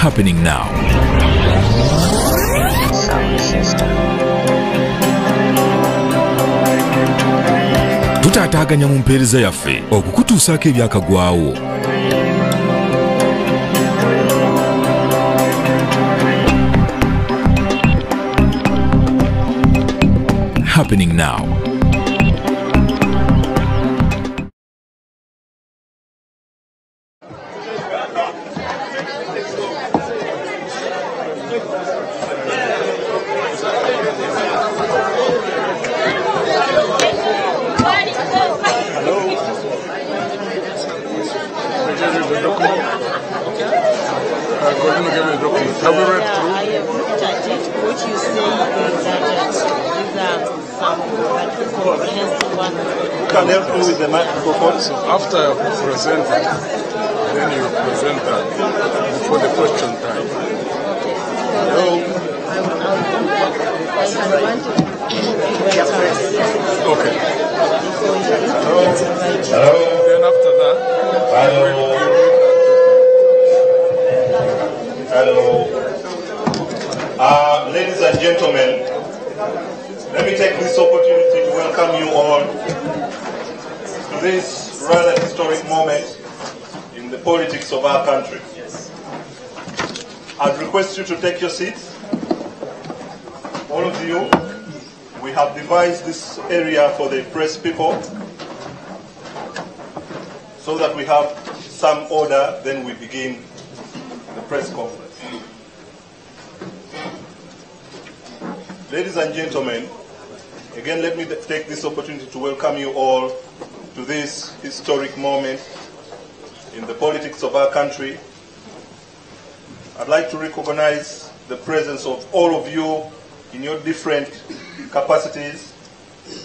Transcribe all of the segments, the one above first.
happening now. Tutaataganya mu mpeereza yaffe okukutuusaako ebyakagwawo. Happening now. Can help you with the microphone. So after you present it, then you present that before the question time. Hello. Okay. Hello. Then after that, Hello. Ladies and gentlemen, let me take this opportunity to welcome you all to this rather historic moment in the politics of our country. I'd request you to take your seats. All of you, we have devised this area for the press people so that we have some order, then we begin the press conference. Ladies and gentlemen, again, let me take this opportunity to welcome you all to this historic moment in the politics of our country. I'd like to recognize the presence of all of you in your different capacities.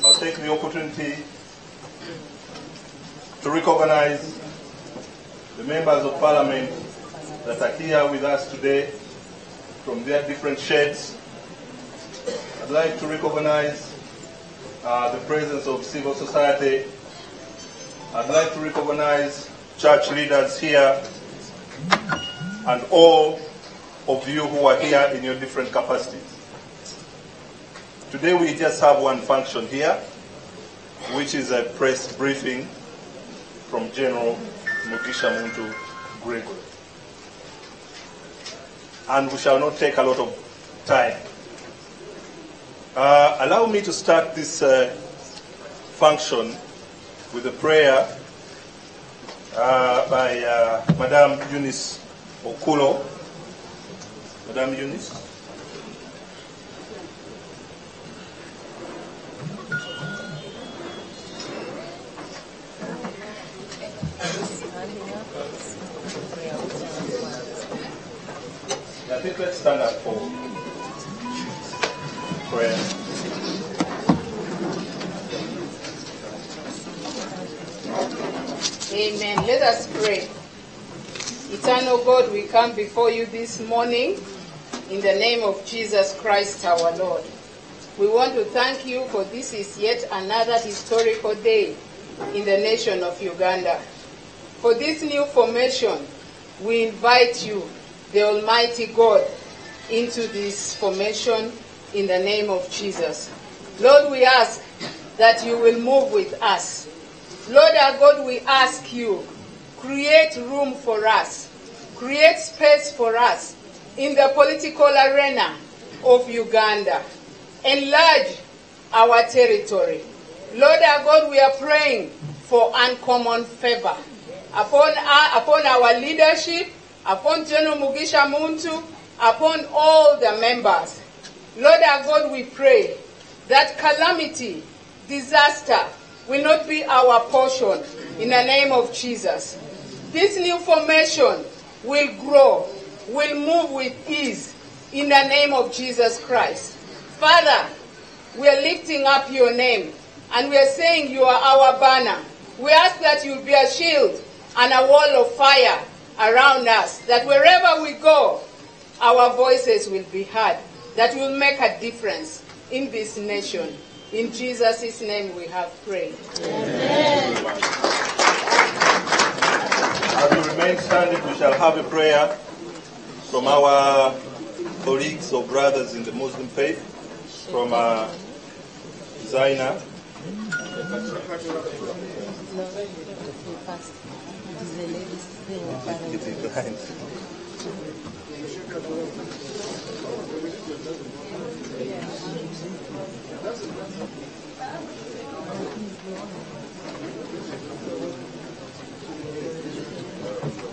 I'll take the opportunity to recognize the members of parliament that are here with us today from their different sheds. I'd like to recognize the presence of civil society. I'd like to recognize church leaders here and all of you who are here in your different capacities. Today we just have one function here, which is a press briefing from General Mugisha Muntu Gregory. And we shall not take a lot of time. Allow me to start this function with a prayer by Madame Eunice Okulo. Madame Eunice. I think let's stand up for prayer. Amen. Let us pray. Eternal God, we come before you this morning in the name of Jesus Christ our Lord. We want to thank you for this is yet another historical day in the nation of Uganda. For this new formation, we invite you, the Almighty God, into this formation in the name of Jesus. Lord, we ask that you will move with us. Lord our God, we ask you, create room for us, create space for us in the political arena of Uganda. Enlarge our territory. Lord our God, we are praying for uncommon favor upon our leadership, upon General Mugisha Muntu, upon all the members. Lord our God, we pray that calamity, disaster will not be our portion in the name of Jesus. This new formation will grow, will move with ease in the name of Jesus Christ. Father, we are lifting up your name and we are saying you are our banner. We ask that you be a shield and a wall of fire around us, that wherever we go, our voices will be heard, that will make a difference in this nation. In Jesus' name we have prayed. Amen. As we remain standing, we shall have a prayer from our colleagues or brothers in the Muslim faith, from Zaina.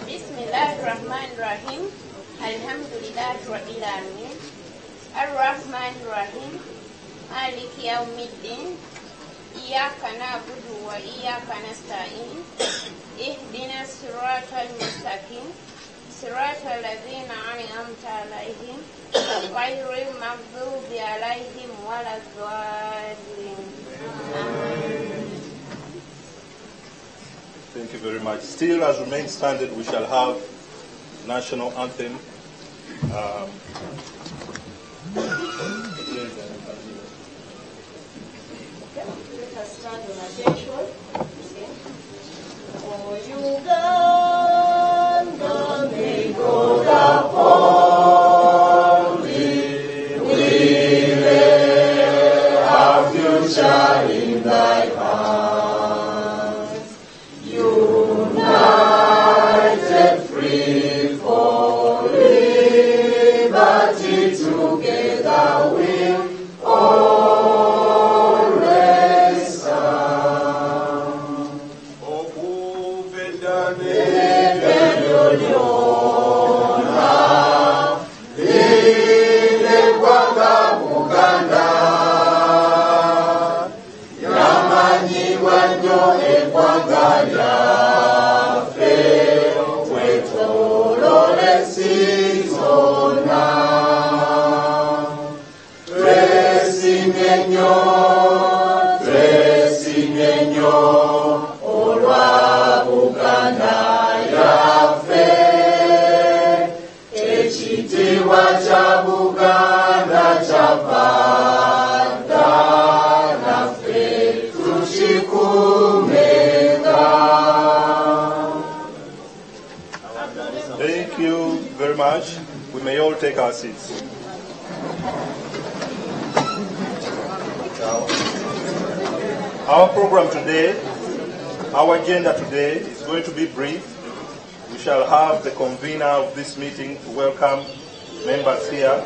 Bismillahirrahmanirrahim. Alhamdulillah Rabbil Alamin. Ar-Rahmanirrahim. Maliki Yawmiddin. Iyyaka na'budu wa iyyaka nasta'in. Ihdina siratal mustaqim. Siratal ladzina an'amta 'alaihim ghayril maghdubi 'alaihim waladdallin. Thank you very much. Still, as remains standard, we shall have national anthem. Let us stand on attention. For Uganda may go down, we lay our future in thy hands. United, free for liberty, together we'll always stand. Thank you very much. We may all take our seats. Our program today, our agenda today is going to be brief. We shall have the convener of this meeting to welcome members here,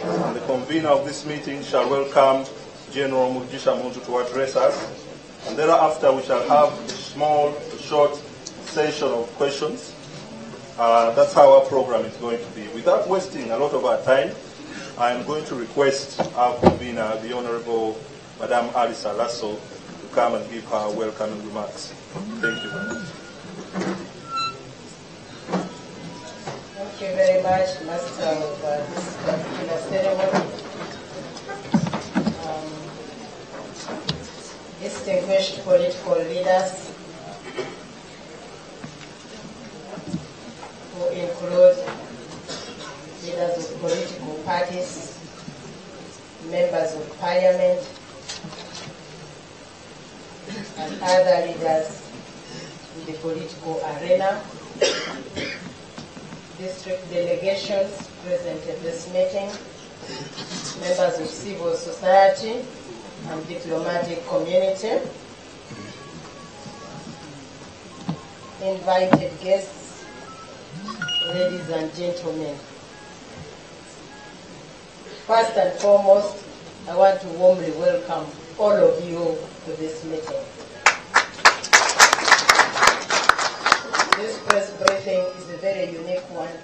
and the convener of this meeting shall welcome General Mugisha Muntu to address us, and thereafter we shall have a short session of questions. That's how our program is going to be. Without wasting a lot of our time, I am going to request our convener, the Honorable Madame Alisa Lasso, to come and give her welcoming remarks. Thank you very much. Thank you very much, Master, of this particular ceremony. Distinguished political leaders, who include leaders of political parties, members of parliament, and other leaders in the political arena, district delegations present at this meeting, members of civil society and diplomatic community, invited guests, ladies and gentlemen. First and foremost, I want to warmly welcome all of you to this meeting. This press briefing is a very unique one.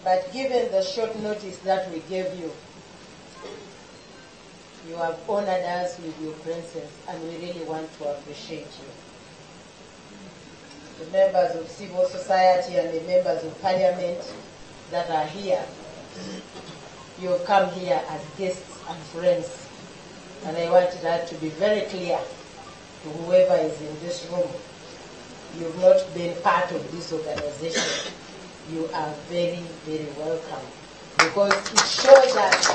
But given the short notice that we gave you, you have honored us with your presence, and we really want to appreciate you. The members of civil society and the members of parliament that are here, you have come here as guests and friends. And I want that to be very clear to whoever is in this room. You've not been part of this organization. You are very, very welcome. Because it shows us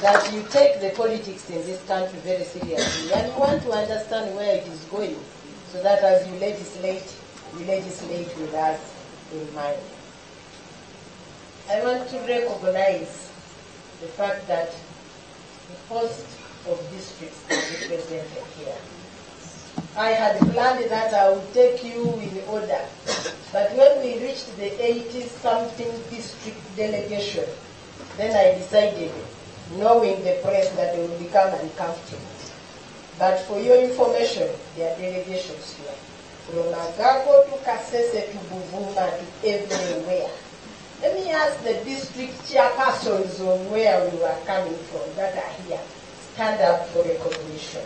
that you take the politics in this country very seriously, and you want to understand where it is going, so that as you legislate with us in mind. I want to recognize the fact that the host of districts is represented here. I had planned that I would take you in order, but when we reached the 80-something district delegation, then I decided, knowing the press, that they would become uncomfortable. But for your information, there are delegations here. From Agago to Kasese to Buvuma to everywhere. Let me ask the district chairpersons on where we were coming from that are here. Stand up for recognition.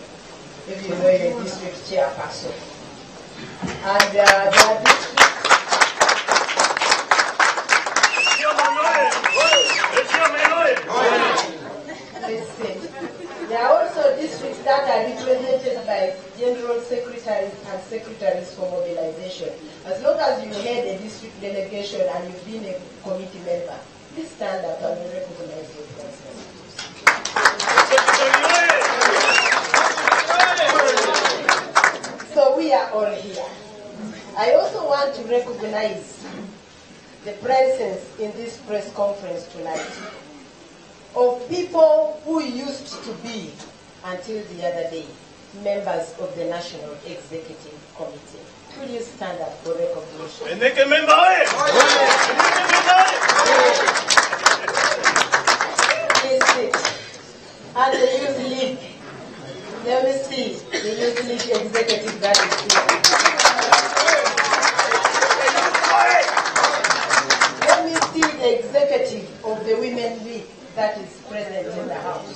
If you know your district chairperson. And there are districts. Listen. There are also districts that are represented by general secretaries and secretaries for mobilization. As long as you head a district delegation and you've been a committee member, please stand up and recognize your presence. So we are all here. I also want to recognize the presence in this press conference tonight of people who used to be, until the other day, members of the National Executive Committee. Will you stand up for recognition? Please sit. And the Youth League. Let me see the Youth League executive that is here. Let me see the executive of the Women League that is present in the house.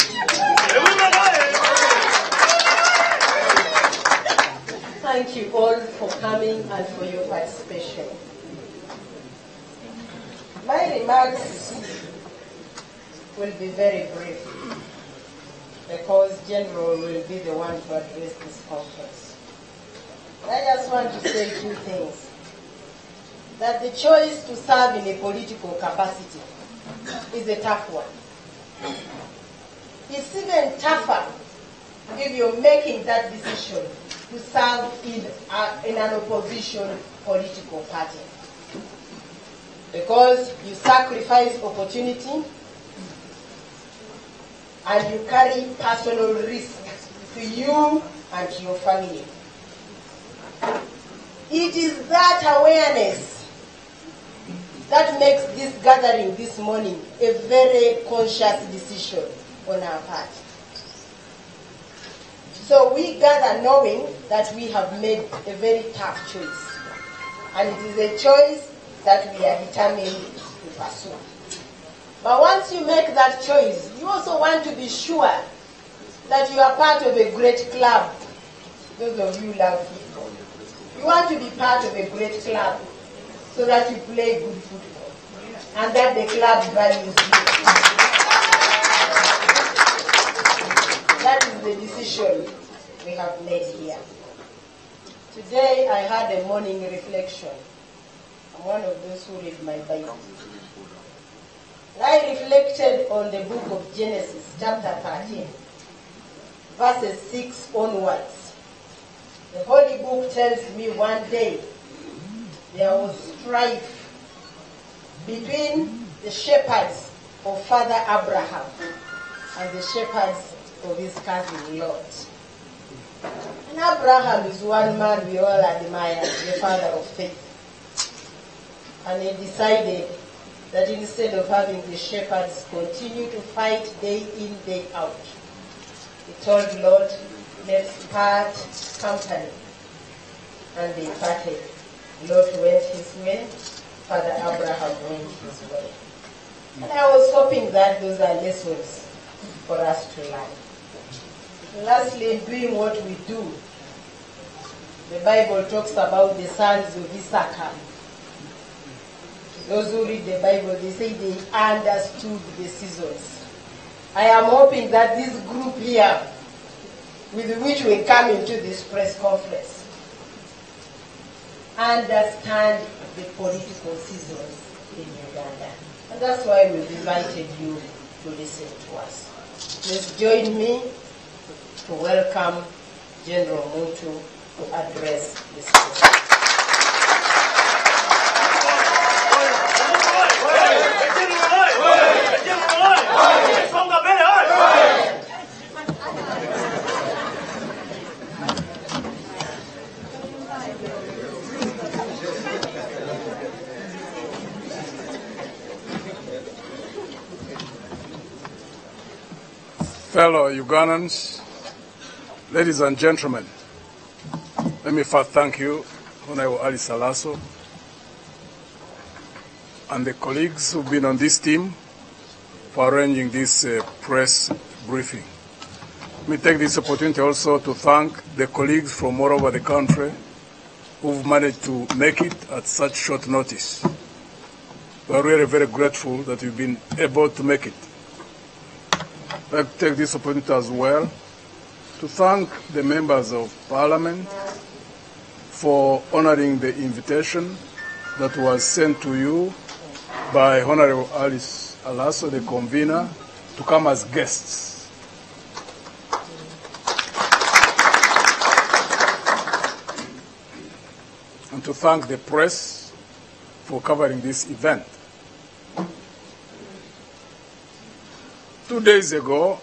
Thank you all for coming and for your participation. My remarks will be very brief because General will be the one to address this conference. I just want to say two things. That the choice to serve in a political capacity is a tough one. It's even tougher if you're making that decision to serve in an opposition political party. Because you sacrifice opportunity and you carry personal risk to you and to your family. It is that awareness that makes this gathering this morning a very conscious decision on our part. So we gather knowing that we have made a very tough choice. And it is a choice that we are determined to pursue. But once you make that choice, you also want to be sure that you are part of a great club. Those of you who love football. You want to be part of a great club so that you play good football and that the club values you. That is the decision we have made here. Today I had a morning reflection. I'm one of those who read my Bible. I reflected on the book of Genesis, chapter 13, verses 6 onwards. The Holy Book tells me one day there was strife between the shepherds of Father Abraham and the shepherds of his cousin Lot. And Abraham is one man we all admire, the father of faith. And he decided that instead of having the shepherds continue to fight day in, day out, he told Lot, let's part company. And they parted. Lot went his way, Father Abraham went his way. And I was hoping that those are lessons for us to learn. Lastly, doing what we do, the Bible talks about the sons of Issachar. Those who read the Bible, they say they understood the seasons. I am hoping that this group here, with which we come into this press conference, understand the political seasons in Uganda. And that's why we've invited you to listen to us. Please join me to welcome General Muntu to address this question. fellow Ugandans, ladies and gentlemen, let me first thank you, Honorable Ali Salaso, and the colleagues who've been on this team for arranging this press briefing. Let me take this opportunity also to thank the colleagues from all over the country who've managed to make it at such short notice. We're really very grateful that you've been able to make it. I'd like to take this opportunity as well to thank the members of Parliament for honoring the invitation that was sent to you by Honorable Alice Alaso, the convener, to come as guests. And to thank the press for covering this event. 2 days ago,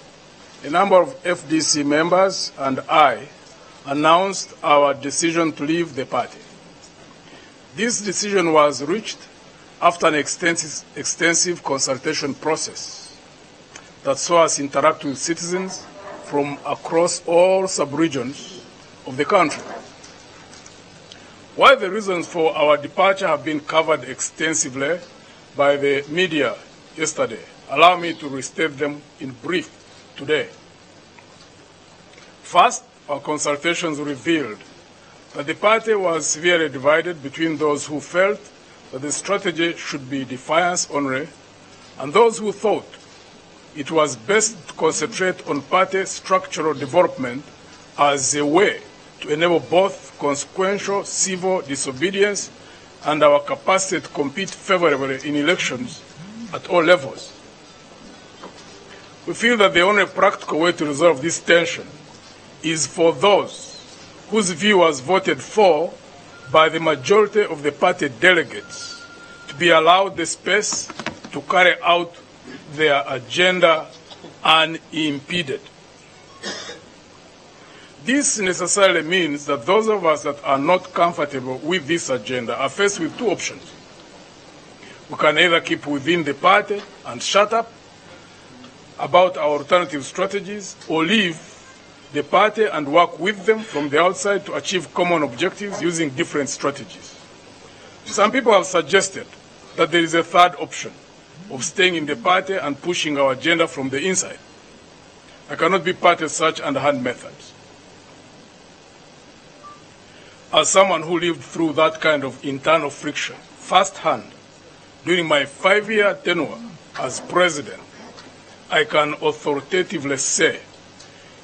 a number of FDC members and I announced our decision to leave the party. This decision was reached after an extensive consultation process that saw us interact with citizens from across all sub-regions of the country. While the reasons for our departure have been covered extensively by the media yesterday, allow me to restate them in brief today. First, our consultations revealed that the party was severely divided between those who felt that the strategy should be defiance only and those who thought it was best to concentrate on party structural development as a way to enable both consequential civil disobedience and our capacity to compete favorably in elections at all levels. We feel that the only practical way to resolve this tension is for those whose view was voted for by the majority of the party delegates to be allowed the space to carry out their agenda unimpeded. This necessarily means that those of us that are not comfortable with this agenda are faced with two options. We can either keep within the party and shut up about our alternative strategies, or leave the party and work with them from the outside to achieve common objectives using different strategies. Some people have suggested that there is a third option of staying in the party and pushing our agenda from the inside. I cannot be part of such underhand methods. As someone who lived through that kind of internal friction firsthand during my 5-year tenure as president, I can authoritatively say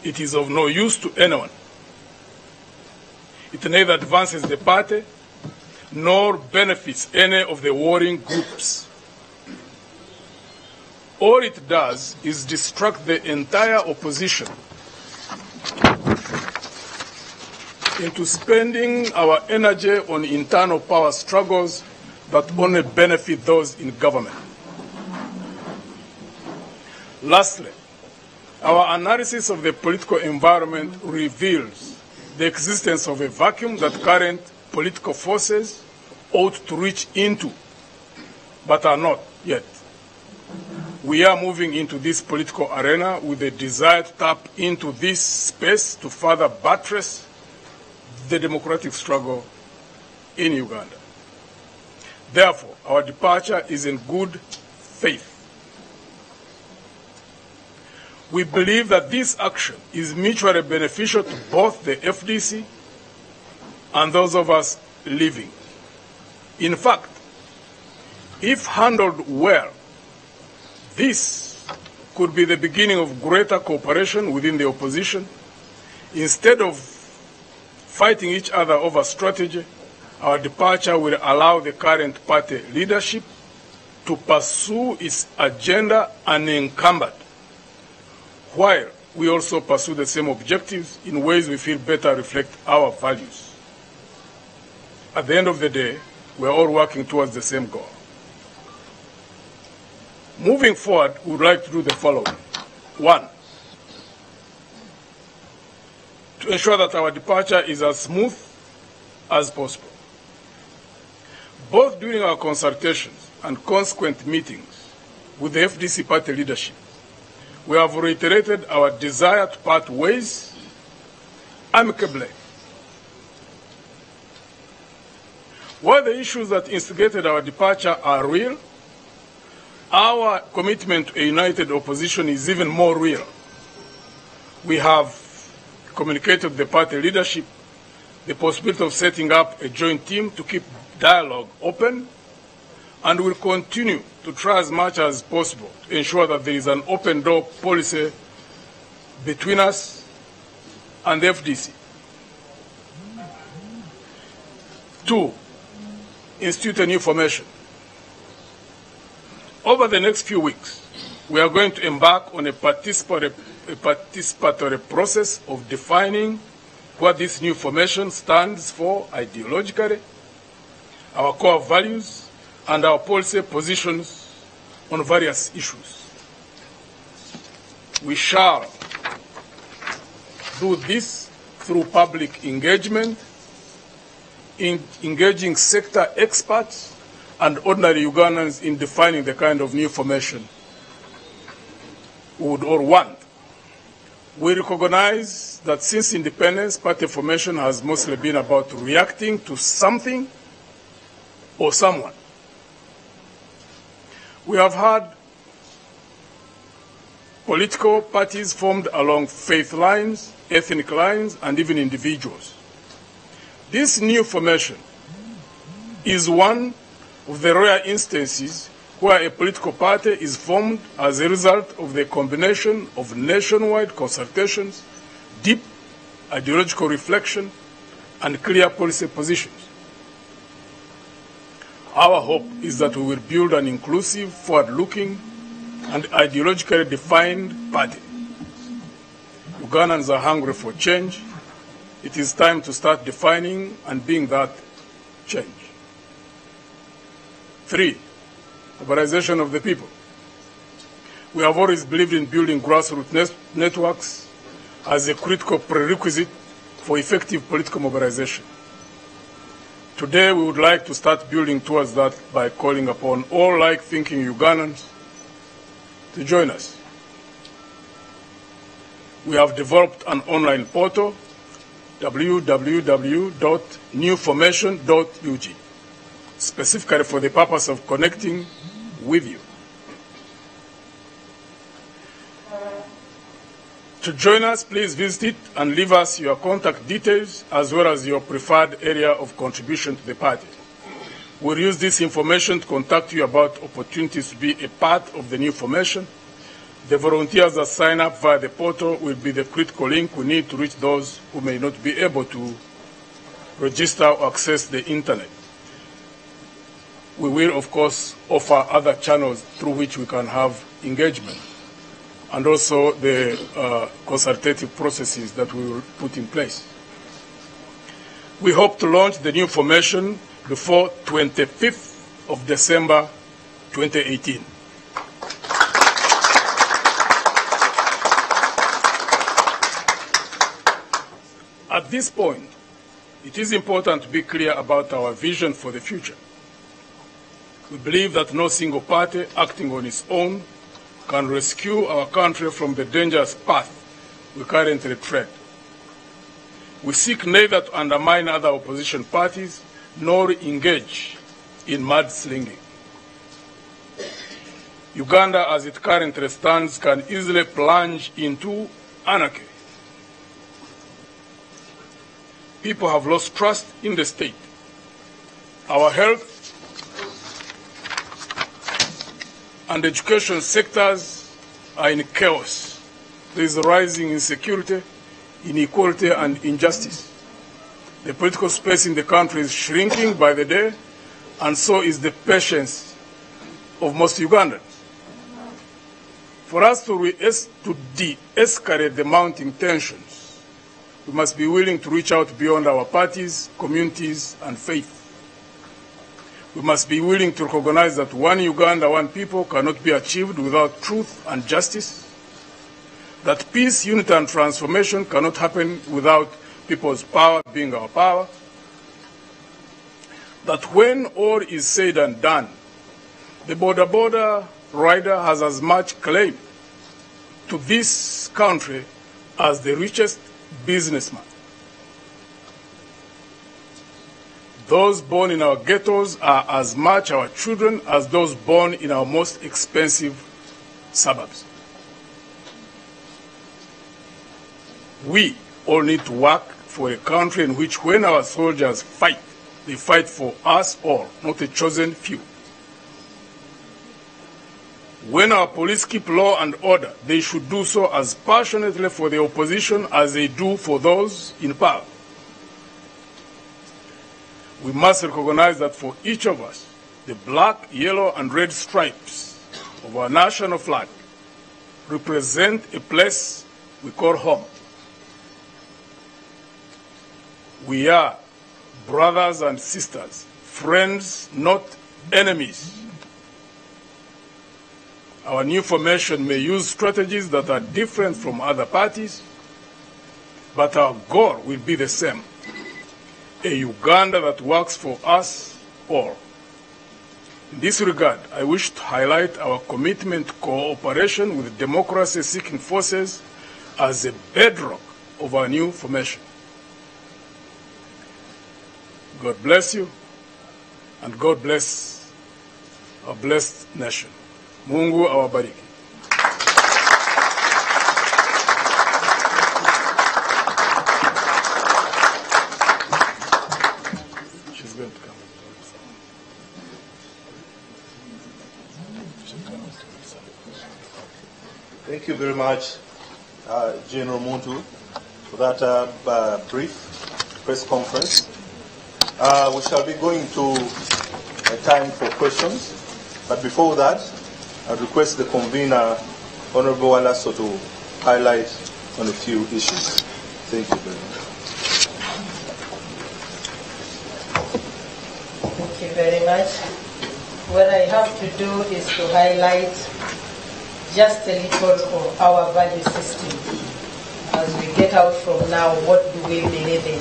it is of no use to anyone. It neither advances the party nor benefits any of the warring groups. All it does is distract the entire opposition into spending our energy on internal power struggles that only benefit those in government. Lastly, our analysis of the political environment reveals the existence of a vacuum that current political forces ought to reach into, but are not yet. We are moving into this political arena with a desire to tap into this space to further buttress the democratic struggle in Uganda. Therefore, our departure is in good faith. We believe that this action is mutually beneficial to both the FDC and those of us leaving. In fact, if handled well, this could be the beginning of greater cooperation within the opposition. Instead of fighting each other over strategy, our departure will allow the current party leadership to pursue its agenda unencumbered, while we also pursue the same objectives in ways we feel better reflect our values. At the end of the day, we are all working towards the same goal. Moving forward, we would like to do the following. 1, to ensure that our departure is as smooth as possible. Both during our consultations and consequent meetings with the FDC party leadership, we have reiterated our desire to part ways amicably. While the issues that instigated our departure are real, our commitment to a united opposition is even more real. We have communicated to the party leadership the possibility of setting up a joint team to keep dialogue open, and will continue to try as much as possible to ensure that there is an open door policy between us and the FDC. 2, institute a new formation. Over the next few weeks, we are going to embark on a participatory process of defining what this new formation stands for ideologically, our core values, and our policy positions on various issues. We shall do this through public engagement, engaging sector experts and ordinary Ugandans in defining the kind of new formation we would all want. We recognize that since independence, party formation has mostly been about reacting to something or someone. We have had political parties formed along faith lines, ethnic lines, and even individuals. This new formation is one of the rare instances where a political party is formed as a result of the combination of nationwide consultations, deep ideological reflection, and clear policy positions. Our hope is that we will build an inclusive, forward-looking, and ideologically defined party. Ugandans are hungry for change. It is time to start defining and being that change. 3, mobilization of the people. We have always believed in building grassroots networks as a critical prerequisite for effective political mobilization. Today, we would like to start building towards that by calling upon all like-thinking Ugandans to join us. We have developed an online portal, www.newformation.ug, specifically for the purpose of connecting with you. To join us, please visit it and leave us your contact details as well as your preferred area of contribution to the party. We'll use this information to contact you about opportunities to be a part of the new formation. The volunteers that sign up via the portal will be the critical link we need to reach those who may not be able to register or access the internet. We will, of course, offer other channels through which we can have engagement, and also the consultative processes that we will put in place. We hope to launch the new formation before 25th of December 2018. At this point, it is important to be clear about our vision for the future. We believe that no single party acting on its own can rescue our country from the dangerous path we currently tread. We seek neither to undermine other opposition parties nor engage in mudslinging. Uganda, as it currently stands, can easily plunge into anarchy. People have lost trust in the state. Our health and education sectors are in chaos. There is rising insecurity, inequality, and injustice. The political space in the country is shrinking by the day, and so is the patience of most Ugandans. For us to de-escalate the mounting tensions, we must be willing to reach out beyond our parties, communities, and faith. We must be willing to recognize that one Uganda, one people cannot be achieved without truth and justice, that peace, unity, and transformation cannot happen without people's power being our power, that when all is said and done, the border rider has as much claim to this country as the richest businessman. Those born in our ghettos are as much our children as those born in our most expensive suburbs. We all need to work for a country in which when our soldiers fight, they fight for us all, not a chosen few. When our police keep law and order, they should do so as passionately for the opposition as they do for those in power. We must recognize that for each of us, the black, yellow, and red stripes of our national flag represent a place we call home. We are brothers and sisters, friends, not enemies. Our new formation may use strategies that are different from other parties, but our goal will be the same: a Uganda that works for us all. In this regard, I wish to highlight our commitment to cooperation with democracy-seeking forces as a bedrock of our new formation. God bless you, and God bless our blessed nation. Mungu awabariki. She's going to come. Thank you very much, General Muntu, for that brief press conference. We shall be going to a time for questions, but before that, I request the convener, Honorable Alaso, to highlight on a few issues. Thank you very much. Thank you very much. What I have to do is to highlight just a little of our value system. As we get out from now, what do we believe in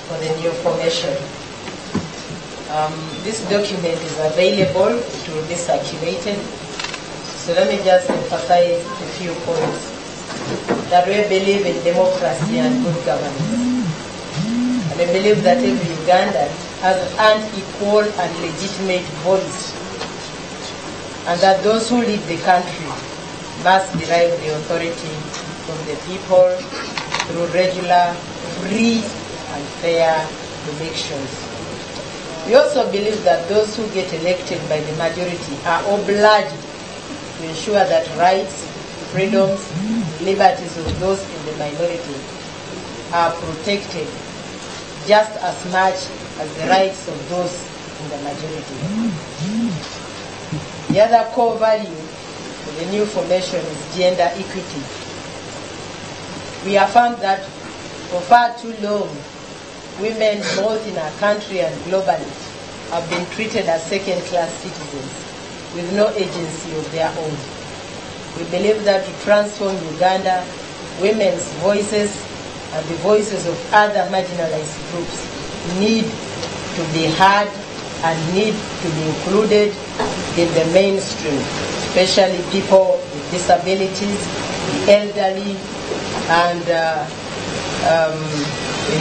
for the new formation? This document is available, it will be circulated. So let me just emphasize a few points. That we believe in democracy and good governance. And we believe that every Ugandan has an equal and legitimate voice. And that those who lead the country must derive the authority from the people through regular, free, and fair elections. We also believe that those who get elected by the majority are obliged to ensure that rights, freedoms, liberties of those in the minority are protected just as much as the rights of those in the majority. The other core value of the new formation is gender equity. We affirm that for far too long, women both in our country and globally have been treated as second-class citizens with no agency of their own. We believe that to transform Uganda, women's voices and the voices of other marginalized groups need to be heard and need to be included in the mainstream, especially people with disabilities, the elderly, and the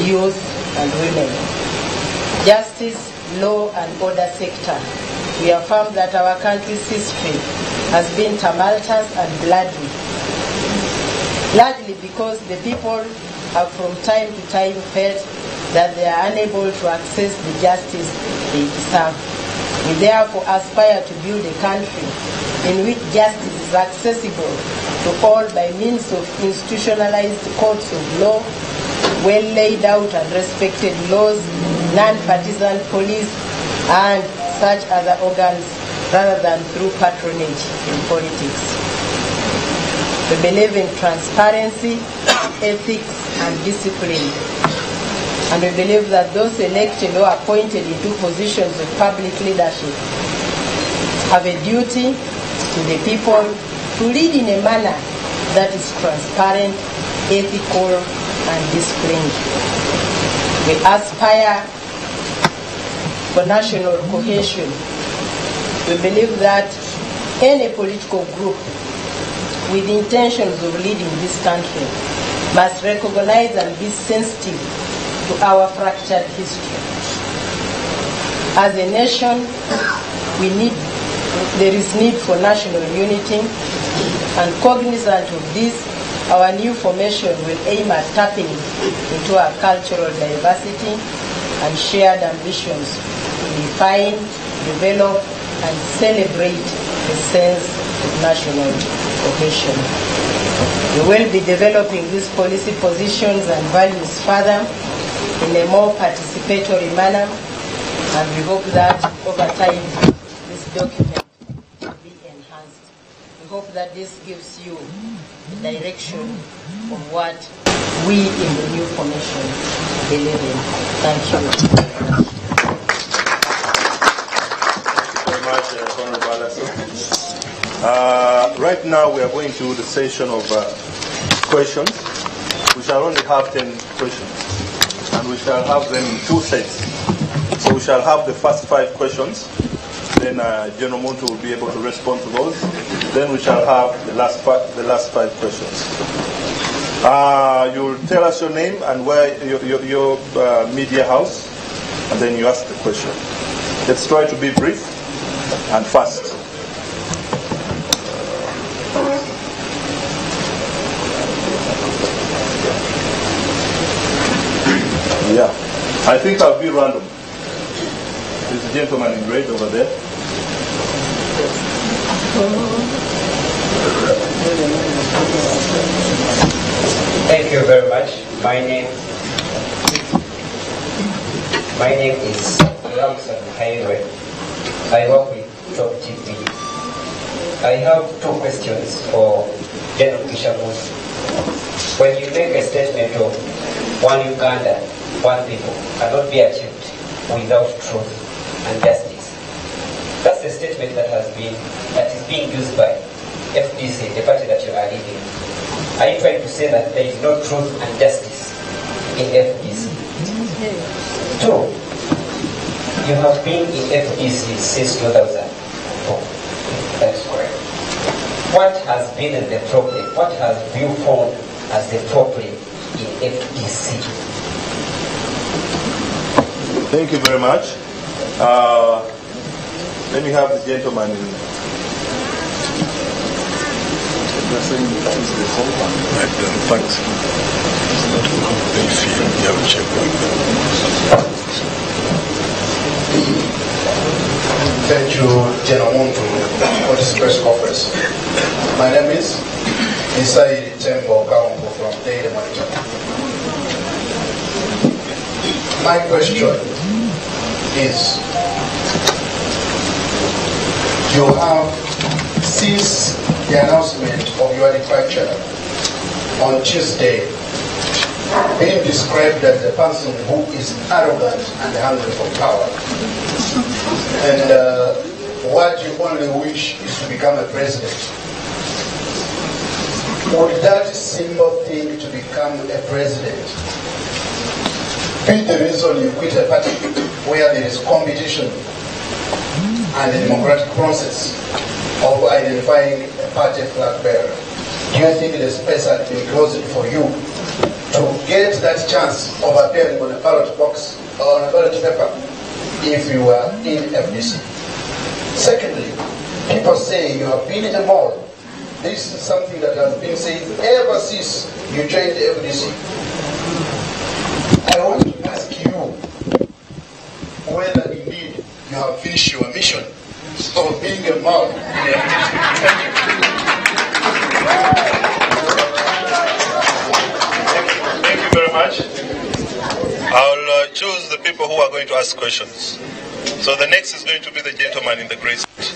youth and women. Justice, law, and order sector. We affirm that our country's history has been tumultuous and bloody, largely because the people have from time to time felt that they are unable to access the justice they deserve. We therefore aspire to build a country in which justice is accessible to all by means of institutionalized courts of law, well laid out and respected laws, non-partisan police, and such other organs rather than through patronage in politics. We believe in transparency, ethics, and discipline. And we believe that those elected or appointed into positions of public leadership have a duty to the people to lead in a manner that is transparent, ethical, and disciplined. We aspire for national cohesion. We believe that any political group with intentions of leading this country must recognize and be sensitive to our fractured history. As a nation, there is need for national unity, and cognizant of this, our new formation will aim at tapping into our cultural diversity and shared ambitions to define, develop, and celebrate the sense of national cohesion. We will be developing these policy positions and values further in a more participatory manner, and we hope that over time this document will be enhanced. We hope that this gives you the direction of what we in the new commission believe in. Thank you. Thank you very much, Honorable Alaso. Right now we are going to the session of questions. We shall only have 10 questions, and we shall have them in two sets. So we shall have the first 5 questions, then General Muntu will be able to respond to those. Then we shall have the last 5 questions. You'll tell us your name and where your media house, and then you ask the question. Let's try to be brief and fast. Yeah, I think I'll be random. There's a gentleman in red over there. Thank you very much. My name is Ramson Highway. I work with Top TV. I have 2 questions for General Mugisha Muntu. When you make a statement of one Uganda, one people cannot be achieved without truth and justice. That's the statement that is being used by FDC, the party that you are leading. Are you trying to say that there is no truth and justice in FDC? 2, you have been in FDC since 2004. That is correct. What has been the problem? What have you found as the problem in FDC? Thank you very much. Let me have the gentleman in. Thanks. Thank you, General Muntu, for this press conference. My name is Isai Tembo Kaumbo from Daily Monitor. My question is, you have, since the announcement of your departure on Tuesday, being described as a person who is arrogant and hungry for power, and what you only wish is to become a president. Would that simple thing to become a president be the reason you quit a party where there is competition and a democratic process of identifying a party flag bearer? Do you think the space had been closed for you to get that chance of appearing on a ballot box or on a ballot paper if you were in FDC? Secondly, people say you have been in a mall. This is something that has been said ever since you joined the FDC. I want to ask you whether indeed you have finished your mission of being a mall. Thank you very much. I'll choose the people who are going to ask questions. So the next is going to be the gentleman in the grey suit.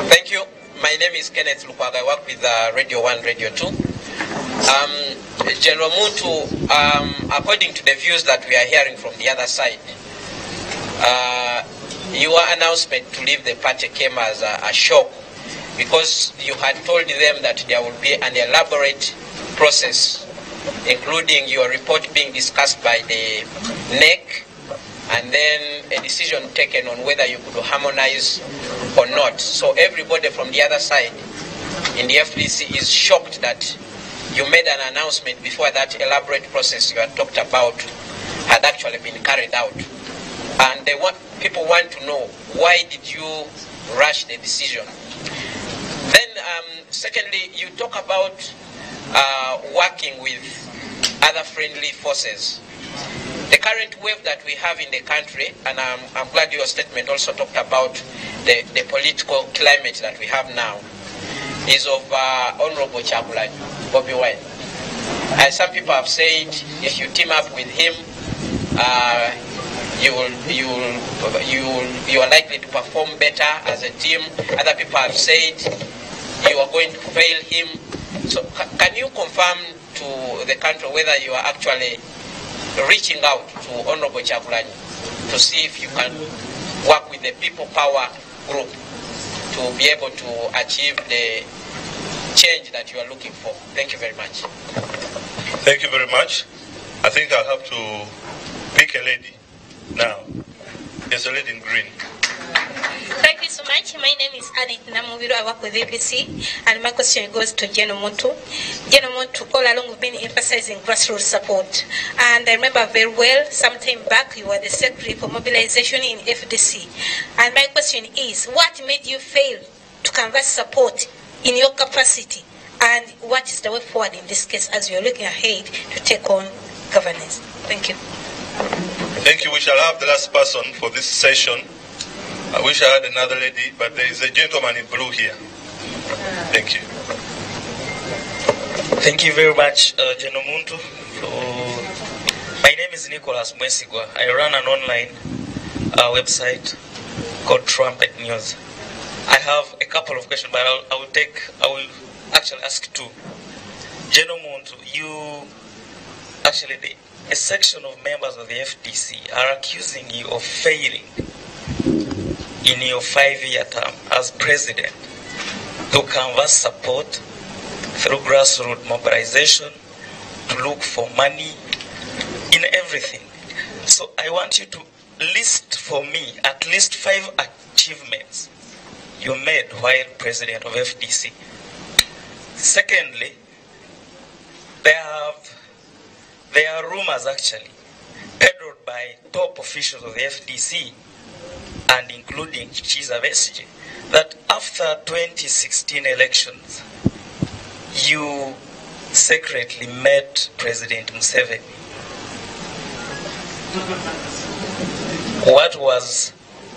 Thank you. My name is Kenneth Lukwaga. I work with Radio 1, Radio 2. General Muntu, according to the views that we are hearing from the other side, your announcement to leave the party came as a shock, because you had told them that there will be an elaborate process, including your report being discussed by the NEC and then a decision taken on whether you could harmonize or not. So everybody from the other side in the FDC is shocked that you made an announcement before that elaborate process you had talked about had actually been carried out. And people want to know, why did you rush the decision? Then, secondly, you talk about working with other friendly forces. The current wave that we have in the country, and I'm glad your statement also talked about the political climate that we have now, is of Honorable Chagulanyi, Bobi Wine. And some people have said if you team up with him, you are likely to perform better as a team. Other people have said you are going to fail him. So can you confirm to the country whether you are actually reaching out to Honorable Chagulanyi to see if you can work with the People Power group to be able to achieve the change that you are looking for? Thank you very much. Thank you very much. I think I'll have to pick a lady now. There's a lady in green. Thank you so much. My name is Adit Namubiru. I work with ABC, and my question goes to Mugisha Muntu. Mugisha Muntu, all along we've been emphasizing grassroots support, and I remember very well, sometime back you were the secretary for mobilization in FDC. And my question is, what made you fail to canvass support in your capacity, and what is the way forward in this case as you're looking ahead to take on governance? Thank you. Thank you. We shall have the last person for this session. I wish I had another lady, but there is a gentleman in blue here. Thank you. Thank you very much, Mugisha Muntu. My name is Nicholas Mwesigwa. I run an online website called Trumpet News. I have a couple of questions, but I will actually ask two. Mugisha Muntu, you actually, a section of members of the FDC are accusing you of failing in your 5-year term as president to canvass support through grassroots mobilization, to look for money in everything. So I want you to list for me at least 5 achievements you made while president of FDC. Secondly, there are rumors actually peddled by top officials of the FDC and including Chiza Besigye that after 2016 elections, you secretly met President Museveni. What was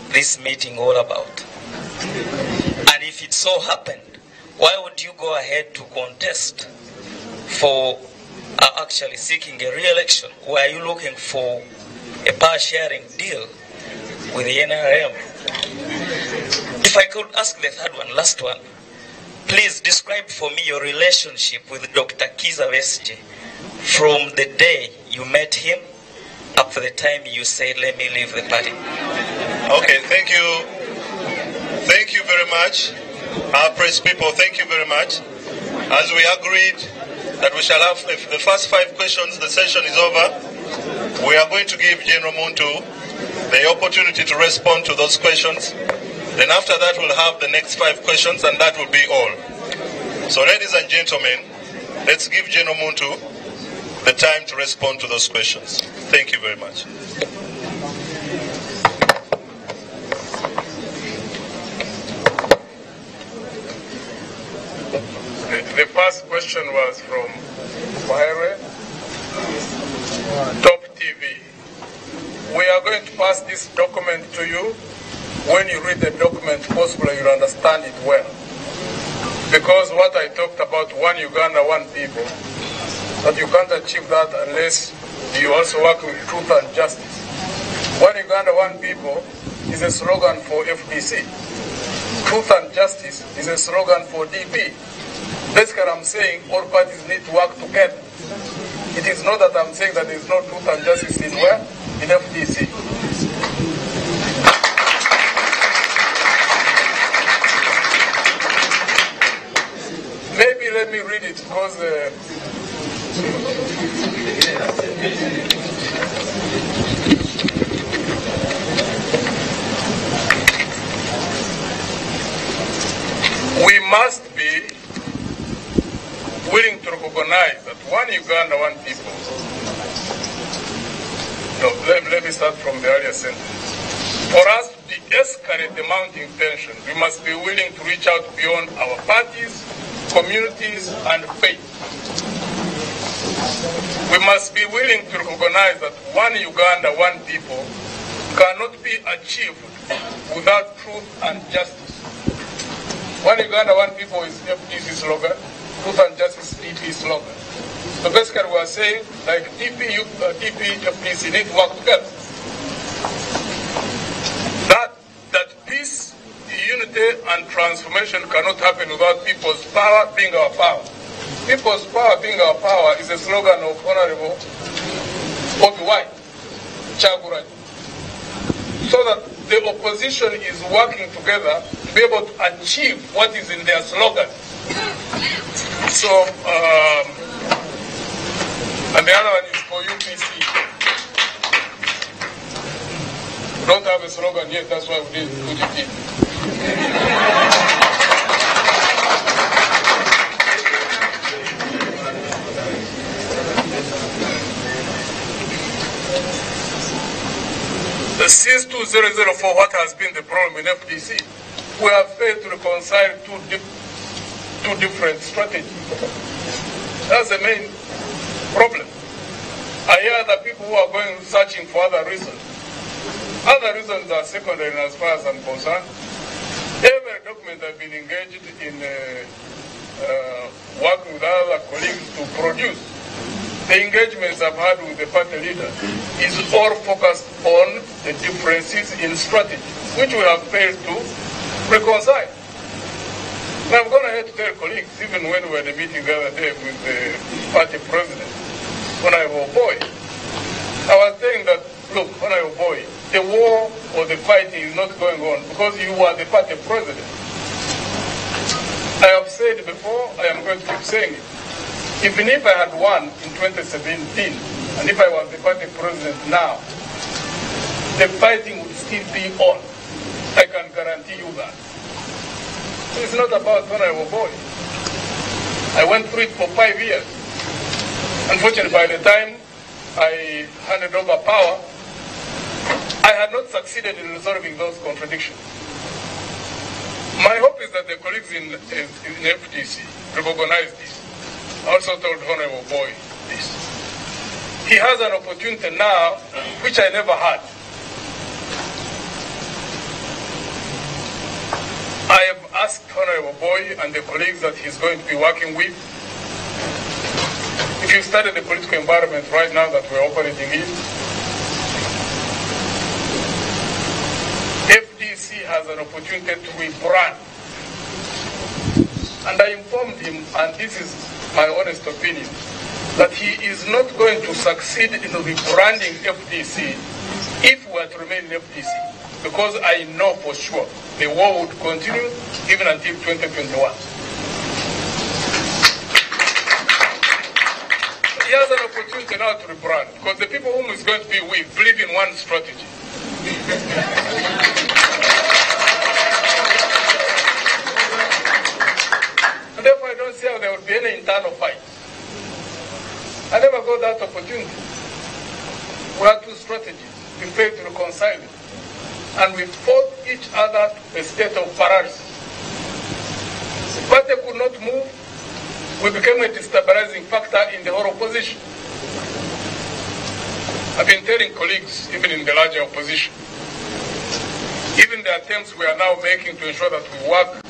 this meeting all about? And if it so happened, why would you go ahead to contest for actually seeking a re-election? Were you looking for a power-sharing deal with the NRM? If I could ask the third one, last one, please describe for me your relationship with Dr. Chiza Besigye from the day you met him up to the time you said, let me leave the party. Okay, thank you. Thank you very much. Our press people, thank you very much. As we agreed that we shall have the first 5 questions, the session is over. We are going to give General Muntu the opportunity to respond to those questions. Then after that, we'll have the next 5 questions, and that will be all. So ladies and gentlemen, let's give General Muntu the time to respond to those questions. Thank you very much. The first question was from Wahere, Top TV. We are going to pass this document to you. When you read the document, possibly you'll understand it well. Because what I talked about, one Uganda, one people, that you can't achieve that unless you also work with truth and justice. One Uganda, one people is a slogan for FDC. Truth and justice is a slogan for DP. Basically, I'm saying all parties need to work together. It is not that I'm saying that there is no truth and justice in where? In FDC. Maybe let me read it because must be willing to recognize that one Uganda, one people. No, let me start from the earlier sentence. For us to de-escalate the mounting tension, we must be willing to reach out beyond our parties, communities, and faith. We must be willing to recognize that one Uganda, one people cannot be achieved without truth and justice. One Uganda, one people is FDC slogan, truth and justice DP slogan. So basically we are saying, like DP, FDC need to work together. That peace, unity, and transformation cannot happen without people's power being our power. People's power being our power is a slogan of Honorable Bobi Chaguraj. So that the opposition is working together to be able to achieve what is in their slogan. So, and the other one is for UPC. We don't have a slogan yet, that's why we didn't put it in. Since 2004, what has been the problem in FDC? We have failed to reconcile two different strategies. That's the main problem. I hear that people who are going searching for other reasons. Other reasons are secondary as far as I'm concerned. Every document I've been engaged in working with other colleagues to produce. The engagements I've had with the party leaders is all focused on the differences in strategy, which we have failed to reconcile. Now I'm going ahead to tell colleagues, even when we were in the meeting the other day with the party president, Honorable Bobi, I was saying that, look, Honorable Bobi, the war or the fighting is not going on because you are the party president. I have said before, I am going to keep saying it. Even if I had won in 2017, and if I was the party president now, the fighting would still be on. I can guarantee you that. So it's not about Honorable Bobi. I went through it for 5 years. Unfortunately, by the time I handed over power, I had not succeeded in resolving those contradictions. My hope is that the colleagues in FTC recognize this. I also told Honorable Bobi this. He has an opportunity now, which I never had. I have asked Honorable Bobi and the colleagues that he's going to be working with. If you study the political environment right now that we're operating in, FDC has an opportunity to rebrand. And I informed him, and this is my honest opinion, that he is not going to succeed in rebranding FDC if we are to remain in FDC, because I know for sure the war would continue even until 2021. He has an opportunity now to rebrand, because the people whom he's going to be with believe in one strategy. And therefore I don't see how there would be any internal fight. I never got that opportunity. We had two strategies. We failed to reconcile it. And we fought each other to a state of paralysis. But they could not move. We became a destabilizing factor in the whole opposition. I've been telling colleagues, even in the larger opposition, even the attempts we are now making to ensure that we work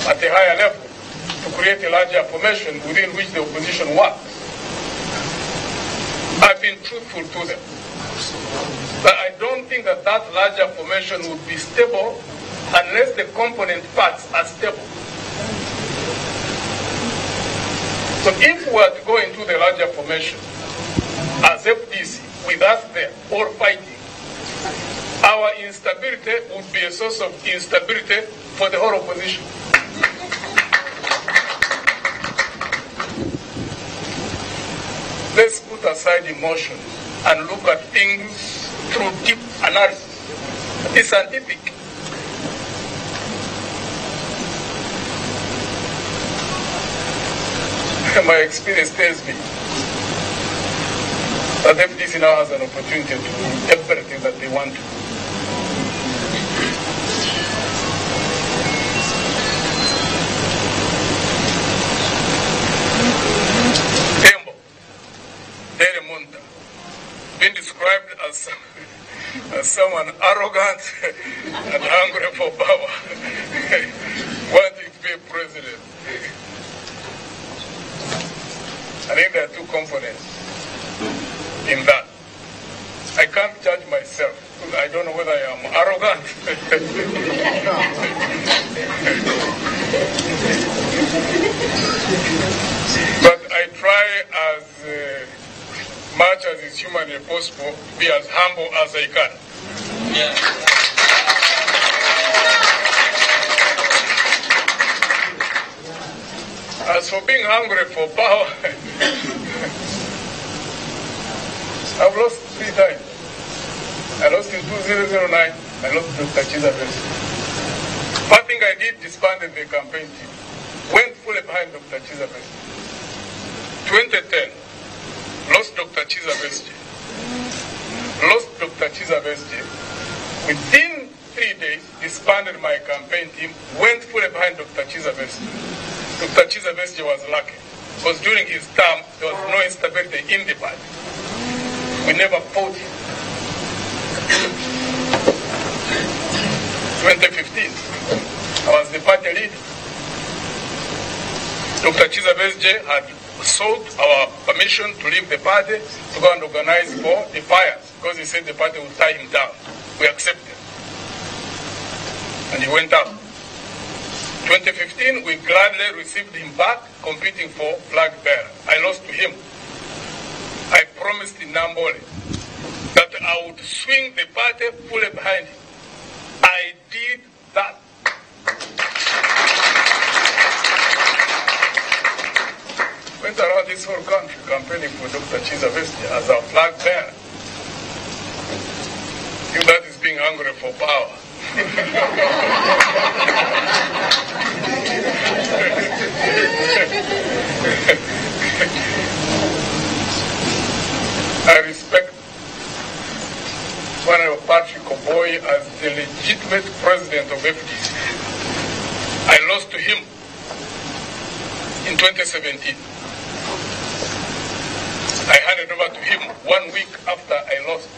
at a higher level to create a larger formation within which the opposition works. I've been truthful to them. But I don't think that that larger formation would be stable unless the component parts are stable. So if we were to go into the larger formation as FDC, with us there, all fighting, our instability would be a source of instability for the whole opposition. Let's put aside emotion and look at things through deep analysis. It's scientific. my experience tells me that FDC now has an opportunity to do everything that they want to. Tembo, Dere Munta, been described as someone arrogant and hungry for power, wanting to be a president. I think there are two components in that. I can't judge myself. I don't know whether I am arrogant. But I try as much as is humanly possible to be as humble as I can. Yeah. As for being hungry for power, I've lost 3 times. I lost in 2009, I lost Dr. Chizabes. One thing I did, disbanded the campaign team, went fully behind Dr. Chizabes. 2010, lost Dr. Chizabes. Lost Dr. Chizabes. Within 3 days, disbanded my campaign team, went fully behind Dr. Chizabes. Dr. Chizabes was lucky, because during his term, there was no instability in the party. We never fought him. 2015, I was the party leader. Dr. Chizabes had sought our permission to leave the party to go and organize for the fires, because he said the party would tie him down. We accepted. And he went out. 2015, we gladly received him back, competing for flag bearer. I lost to him. I promised in Nambole that I would swing the party fully behind him. I did that. Went around this whole country campaigning for Dr. Chizabes as our flag bearer. You that is being hungry for power. I respect Honorable Patrick Oboy as the legitimate president of FDC. I lost to him in 2017. I handed over to him 1 week after I lost.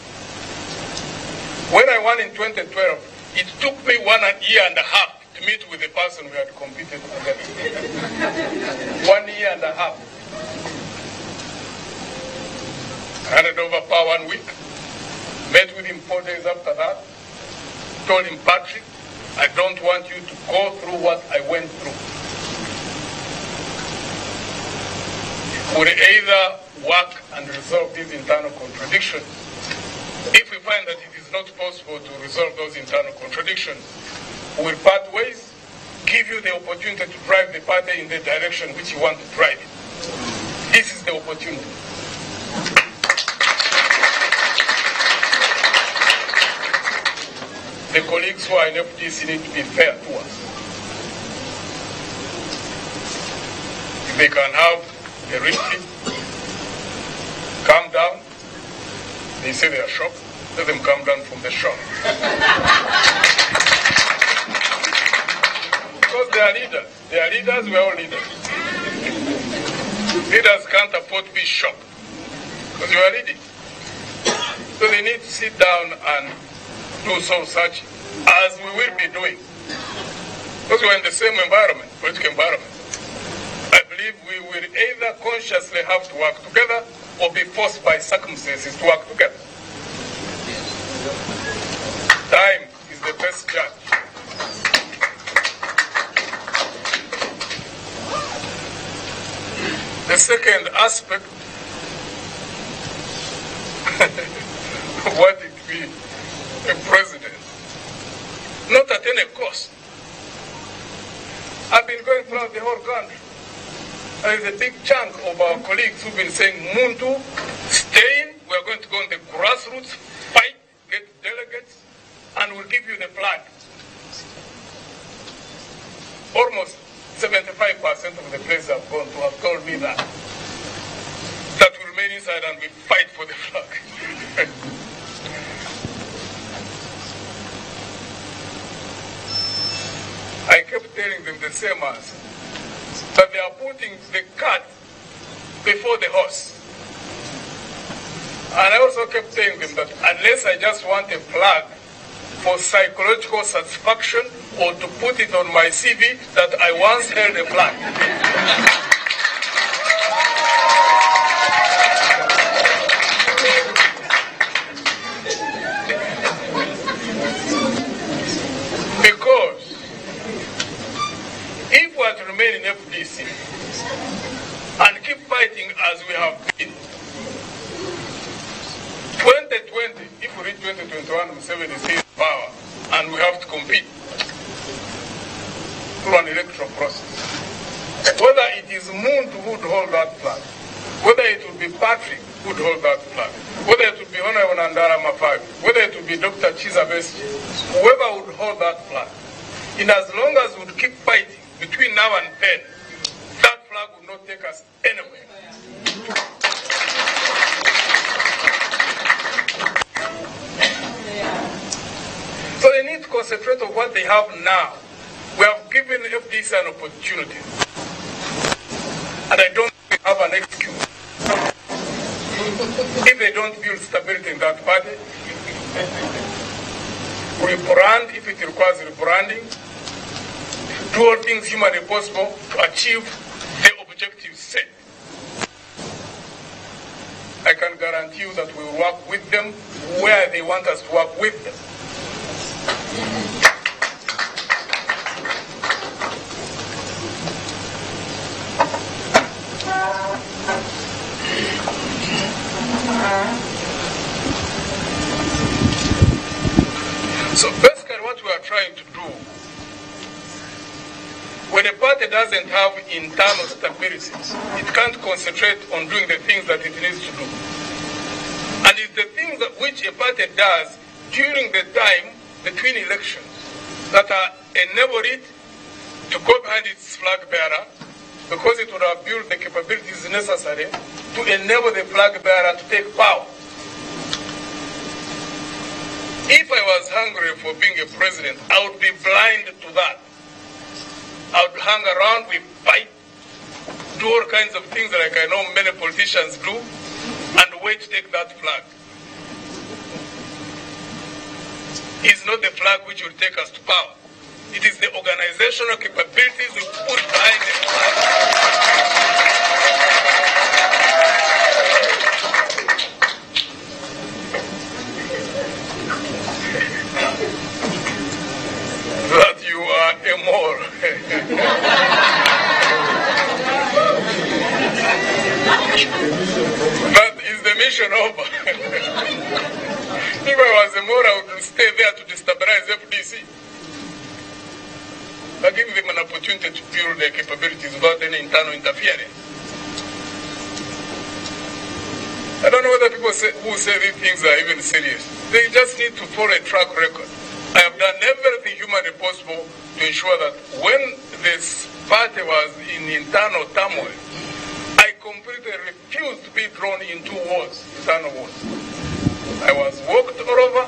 When I won in 2012, it took me 1 year and a half to meet with the person we had competed against. 1 year and a half. I handed over power 1 week, met with him 4 days after that, told him, Patrick, I don't want you to go through what I went through. We'll either work and resolve these internal contradictions. If we find that it is not possible to resolve those internal contradictions, we will part ways, give you the opportunity to drive the party in the direction which you want to drive it. This is the opportunity. The colleagues who are in FDC need to be fair to us. If they can have a retreat, calm down, they say they are shocked, let them come down from the shock. Because they are leaders. They are leaders, we are all leaders. Leaders can't afford to be shocked, because you are leading. So they need to sit down and do so such as we will be doing. Because we are in the same environment, political environment. I believe we will either consciously have to work together or be forced by circumstances to work together. Time is the best judge. The second aspect of what it be a president, not at any cost. I've been going throughout the whole country. There is a big chunk of our colleagues who've been saying, Muntu, stay in, we're going to go on the grassroots, fight, get delegates, and we'll give you the flag. Almost 75% of the places I've gone to have told me that. for the flag. I kept telling them the same answer, that they are putting the cart before the horse. And I also kept telling them that unless I just want a flag for psychological satisfaction or to put it on my CV that I once held a flag. Because if we are to remain in FDC and keep fighting as we have been, 2020, if we reach 2021, Museveni is in power, and we have to compete through an electoral process. Whether it is Muntu who would hold that flag, whether it would be Patrick who would hold that flag, whether it would be Honorable Nandara Mafai, whether it would be Dr. Chiza Beschi, whoever would hold that flag, in as long as we would keep fighting between now and then, that flag would not take us anywhere. So they need to concentrate on what they have now. We have given FDC an opportunity. And I don't think they have an excuse. If they don't build stability in that party, rebrand if it requires rebranding, do all things humanly possible to achieve the objectives set. I can guarantee you that we will work with them where they want us to work with them. So basically what we are trying to do, when a party doesn't have internal stability, it can't concentrate on doing the things that it needs to do. And it's the things that which a party does during the time between elections that enable it to go behind its flag bearer, because it would have built the capabilities necessary to enable the flag bearer to take power. If I was hungry for being a president, I would be blind to that. I would hang around, we fight, do all kinds of things like I know many politicians do, and wait to take that flag. It's not the flag which will take us to power. It is the organizational capabilities we put behind the flag. That you are immoral. But is the mission over? If I was immoral, I would stay there to destabilize FDC. I give them an opportunity to build their capabilities without any internal interference. I don't know whether people who say these things are even serious. They just need to follow a track record. I have done everything humanly possible to ensure that when this party was in internal turmoil, I completely refused to be drawn into wars, internal wars. I was walked all over,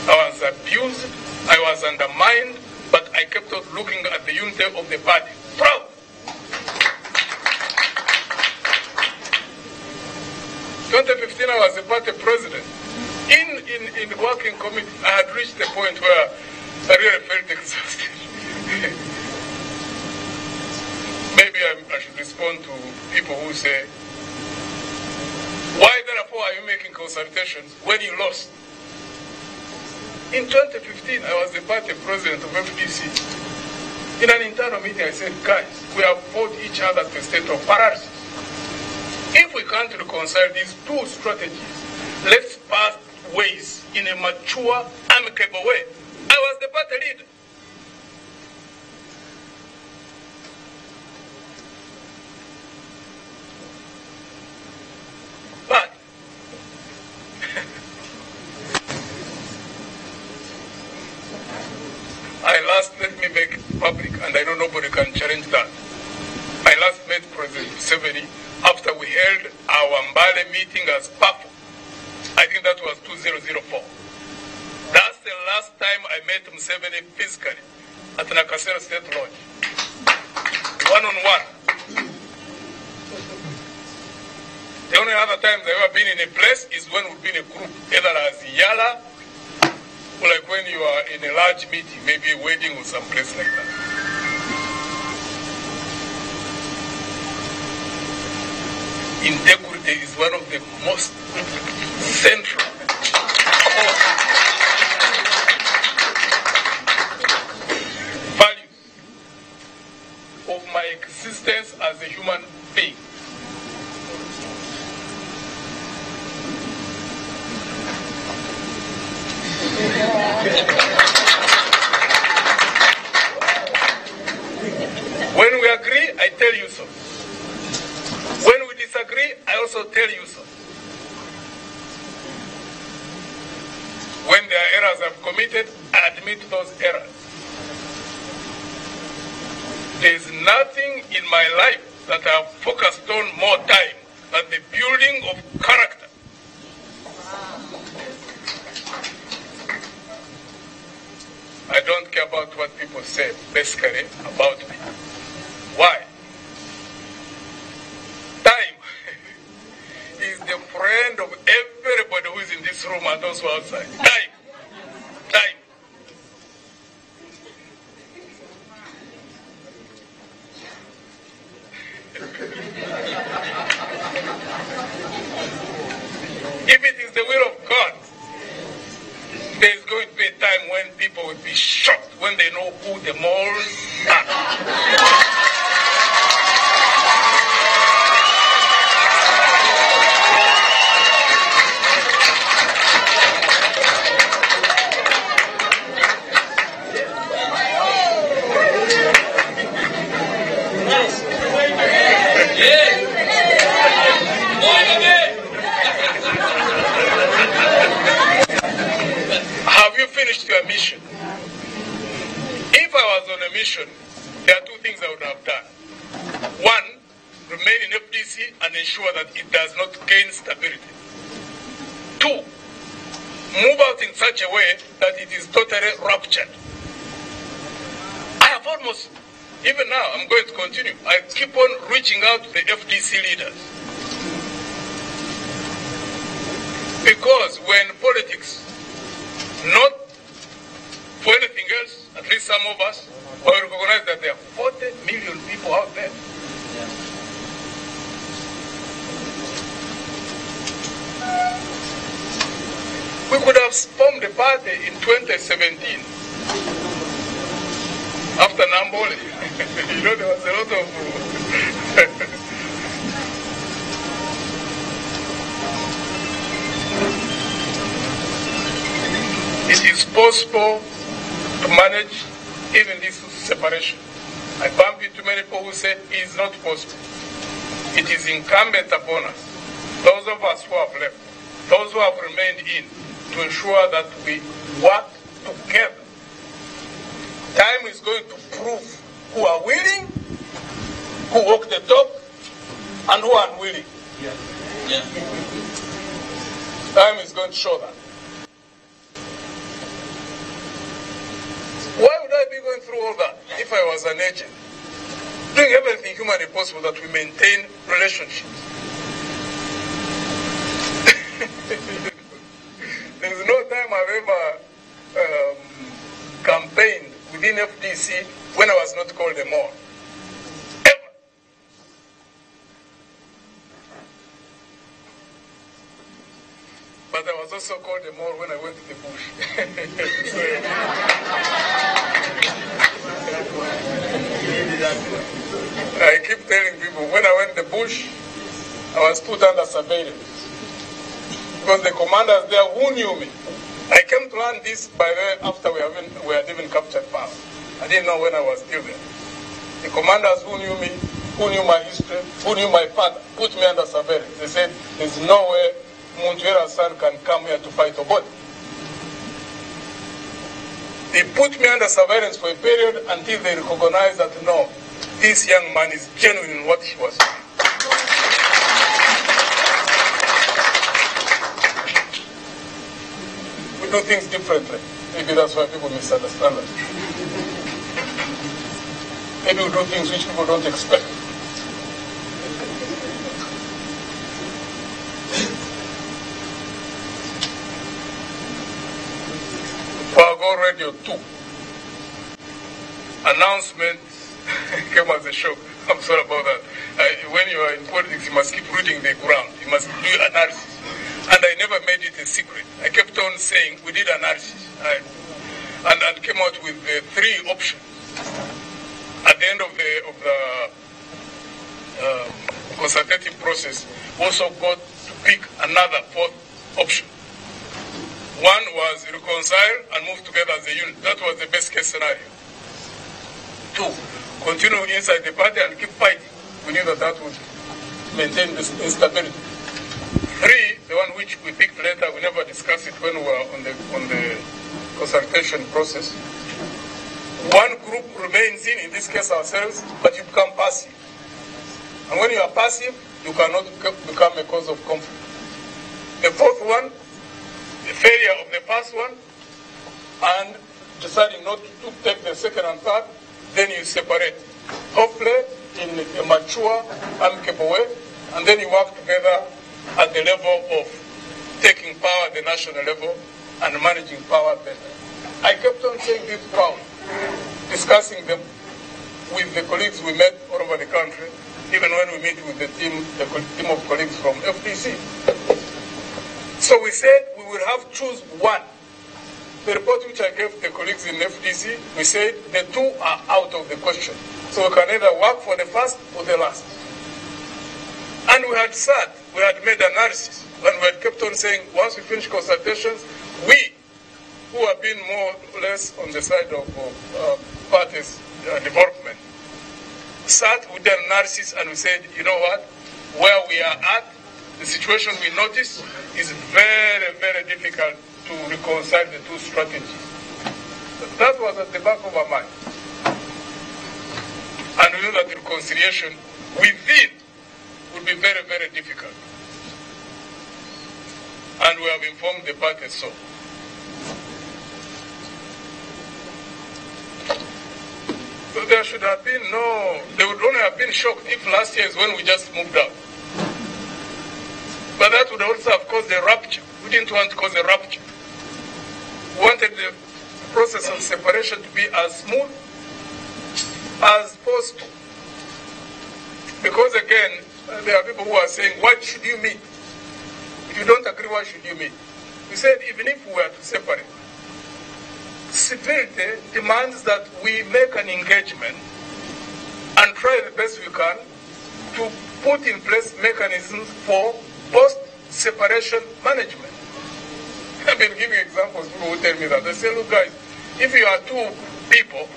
I was abused, I was undermined, but I kept on looking at the unity of the party. Proud! In 2015, I was a party president. In the working committee, I had reached a point where I really felt exhausted. Maybe I should respond to people who say, why therefore are you making consultations when you lost? In 2015, I was the party president of FDC. In an internal meeting, I said, guys, we have fought each other to a state of paralysis. If we can't reconcile these two strategies, let's part ways in a mature, amicable way. I was the party leader. But let me make it public, and I know nobody can challenge that. I last met President Museveni after we held our Mbale meeting as PAFO. think that was 2004. That's the last time I met Museveni physically at Nakasero State Lodge. One-on-one. The only other time I've ever been in a place is when we've been in a group, either as Yala, or like when you are in a large meeting, maybe a wedding or some place like that. Integrity is one of the most central values of my existence as a human being. When we agree, I tell you so. When we disagree, I also tell you so. When there are errors I've committed, I admit those errors. There is nothing in my life that I have focused on more time than the building of character. I don't care about what people say, basically, about me. Why? Time is the friend of everybody who is in this room and those who are outside. Time. Time. If it is the will of God, there is going to be a time when people will be shocked when they know who the moles are. Have you finished your mission? If I was on a mission, there are two things I would have done. One, remain in FDC and ensure that it does not gain stability. Two, move out in such a way that it is totally ruptured. I have almost, even now, I'm going to continue. I keep on reaching out to the FDC leaders. Because when politics, not for anything else, at least some of us, we recognize that there are 40 million people out there. We could have formed a party in 2017 after Nambole. You know, there was a lot of... It is possible to manage even this separation. I bump into many people who say it is not possible. It is incumbent upon us, those of us who have left, those who have remained in, to ensure that we work together. Time is going to prove who are willing, who walk the talk, and who are unwilling. Time is going to show that. Why would I be going through all that if I was an agent? Doing everything humanly possible that we maintain relationships. There's no time I've ever campaigned within FDC when I was not called a Moor. Ever. But I was also called a Moor when I went to the bush. I keep telling people, when I went to the bush, I was put under surveillance. Because the commanders there who knew me, I came to learn this, by the way, after we had even captured power. I didn't know when I was still there. The commanders who knew me, who knew my history, who knew my father, put me under surveillance. They said, there's no way Muntu son can come here to fight Bobi. They put me under surveillance for a period until they recognized that, no, this young man is genuine in what he was doing. do things differently. Maybe that's why people misunderstand us. Maybe we do things which people don't expect. Fargo Radio 2. Announcement came as a shock. I'm sorry about that. When you are in politics, you must keep reading the ground. You must do analysis. And I never made it a secret. I kept on saying we did analysis and came out with the 3 options. At the end of the consultative process, we also got to pick another 4th option. One was reconcile and move together as a unit. That was the best case scenario. 2, continue inside the party and keep fighting. We knew that would maintain this instability. 3, the one which we picked later, we never discussed it when we were on the consultation process. One group remains in this case ourselves, but you become passive. And when you are passive, you cannot become a cause of conflict. The 4th one, the failure of the first one, and deciding not to take the 2nd and 3rd, then you separate. Hopefully in a mature, amicable way, and then you work together at the level of taking power at the national level and managing power better. I kept on saying this power, discussing them with the colleagues we met all over the country, even when we meet with the team of colleagues from FDC. So we said we will have choose one. The report which I gave the colleagues in FDC, we said the 2 are out of the question. So we can either work for the first or the last. And we had sat, we had made analysis, and we had kept on saying, once we finish consultations, we, who have been more or less on the side of parties' development, sat with the analysis and we said, you know what, where we are at, the situation we notice is very, very difficult to reconcile the 2 strategies. That was at the back of our mind. And we knew that the reconciliation within would be very, very difficult. And we have informed the parties so. So there should have been they would only have been shocked if last year is when we just moved out. But that would also have caused a rupture. We didn't want to cause a rupture. We wanted the process of separation to be as smooth as possible. Because again, there are people who are saying, why should you meet? If you don't agree, why should you meet? We said, even if we were to separate, civility demands that we make an engagement and try the best we can to put in place mechanisms for post-separation management. I've been giving examples, people who tell me that. They say, look guys, if you are 2 people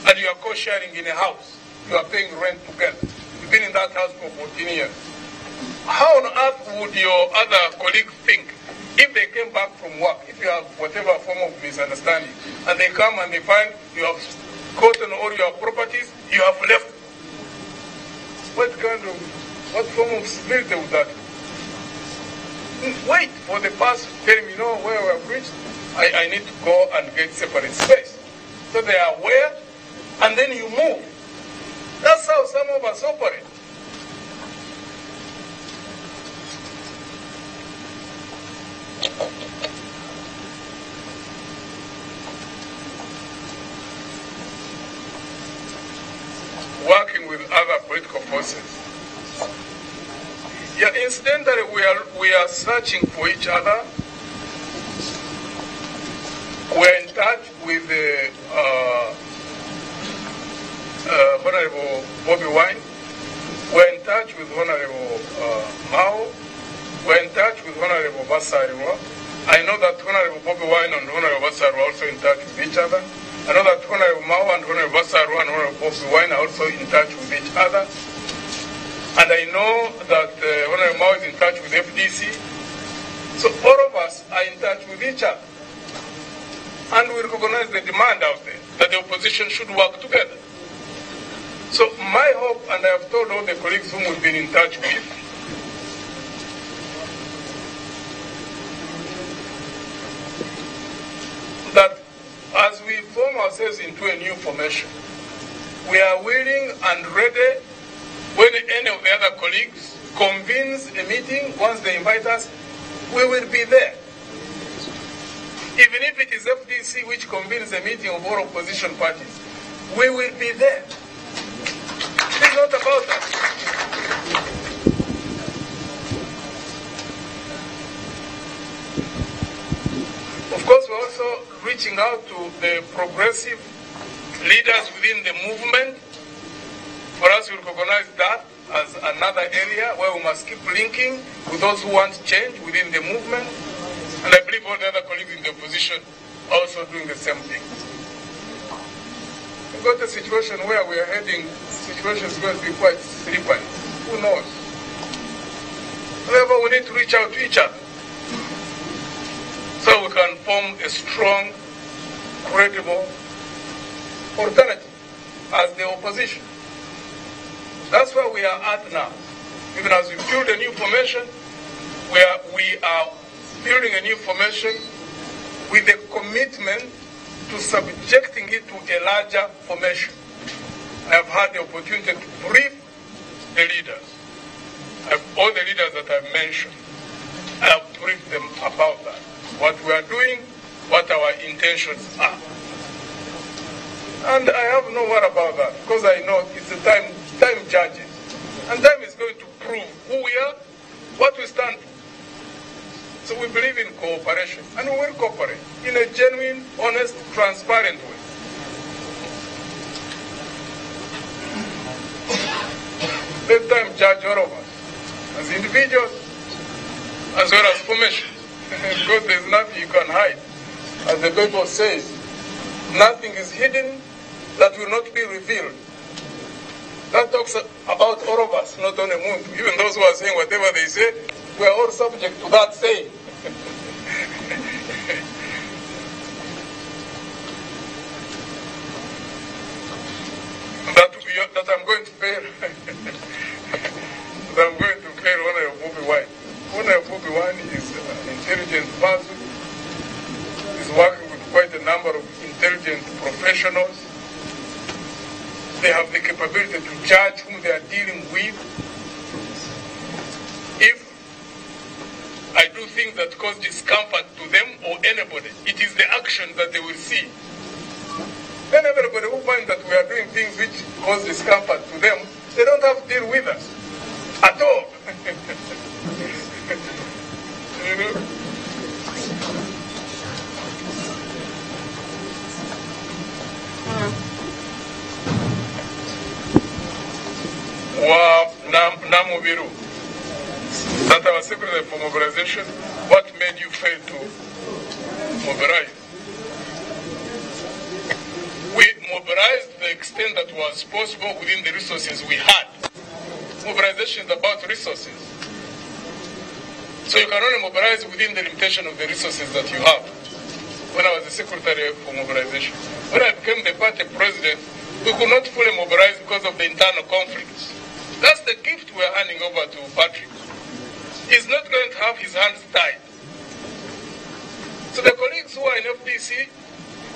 and you are co-sharing in a house, you are paying rent together, you've been in that house for 14 years, how on earth would your other colleague think if they came back from work, if you have whatever form of misunderstanding, and they come and they find you have gotten all your properties, you have left? What form of civility would that be? Wait for the person telling me, where we have reached, I need to go and get separate space. So they are aware, and then you move. That's how some of us operate. Working with other political forces. Yeah, incidentally, we are searching for each other. We're in touch with the Honorable Bobi Wine. We're in touch with Honorable Mao. We're in touch with Honorable Basariwa. I know that Honorable Bobi Wine and Honorable Basariwa are also in touch with each other. I know that Honorable Mao and Honorable Basariwa and Honorable Bobi Wine are also in touch with each other. And I know that Honorable Mao is in touch with FDC. So all of us are in touch with each other. And we recognize the demand out there that the opposition should work together. So my hope, and I have told all the colleagues whom we've been in touch with, ourselves into a new formation. We are willing and ready when any of the other colleagues convenes a meeting, once they invite us, we will be there. Even if it is FDC which convenes a meeting of all opposition parties, we will be there. It's not about that. Of course, we're also reaching out to the progressive leaders within the movement. For us, we recognize that as another area where we must keep linking with those who want change within the movement. And I believe all the other colleagues in the opposition are also doing the same thing. We've got a situation where we are heading, the situation is going to be quite slippery. Who knows? However, we need to reach out to each other so we can form a strong, credible alternative as the opposition. That's where we are at now. Even as we build a new formation, we are building a new formation with a commitment to subjecting it to a larger formation. I have had the opportunity to brief the leaders. All the leaders that I've mentioned, I have briefed them about that. What we are doing, what our intentions are. And I have no worry about that, because I know it's a time judges. And time is going to prove who we are, what we stand for. So we believe in cooperation, and we will cooperate in a genuine, honest, transparent way. Let time judge all of us, as individuals, as well as formations. Because there's nothing you can hide. As the Bible says, nothing is hidden that will not be revealed. That talks about all of us, not only Muntu. Even those who are saying whatever they say, we are all subject to that saying. that I'm going to fail. That I'm going to fail Honorable Bobi Wine. Honorable Bobi Wine is an intelligent person. He's working with quite a number of intelligent professionals. They have the capability to judge whom they are dealing with. If I do things that cause discomfort to them or anybody, it is the action that they will see. Then everybody who finds that we are doing things which cause discomfort to them, they don't have to deal with us at all. You know? Namubiru, that our Secretary for Mobilization, what made you fail to mobilize? We mobilized to the extent that was possible within the resources we had. Mobilization is about resources. So you can only mobilize within the limitation of the resources that you have. When I was the Secretary for Mobilization, when I became the party president, we could not fully mobilize because of the internal conflicts. That's the gift we are handing over to Patrick. He's not going to have his hands tied. So the colleagues who are in FDC,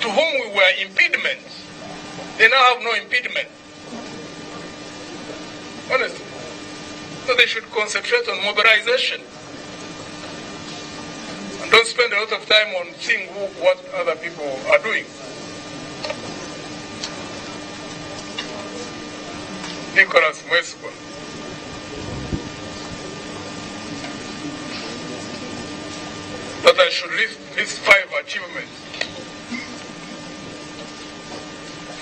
to whom we were impediments, they now have no impediment. Honestly. So they should concentrate on mobilization. And don't spend a lot of time on seeing what other people are doing. Nicholas Mweswa. That I should list 5 achievements.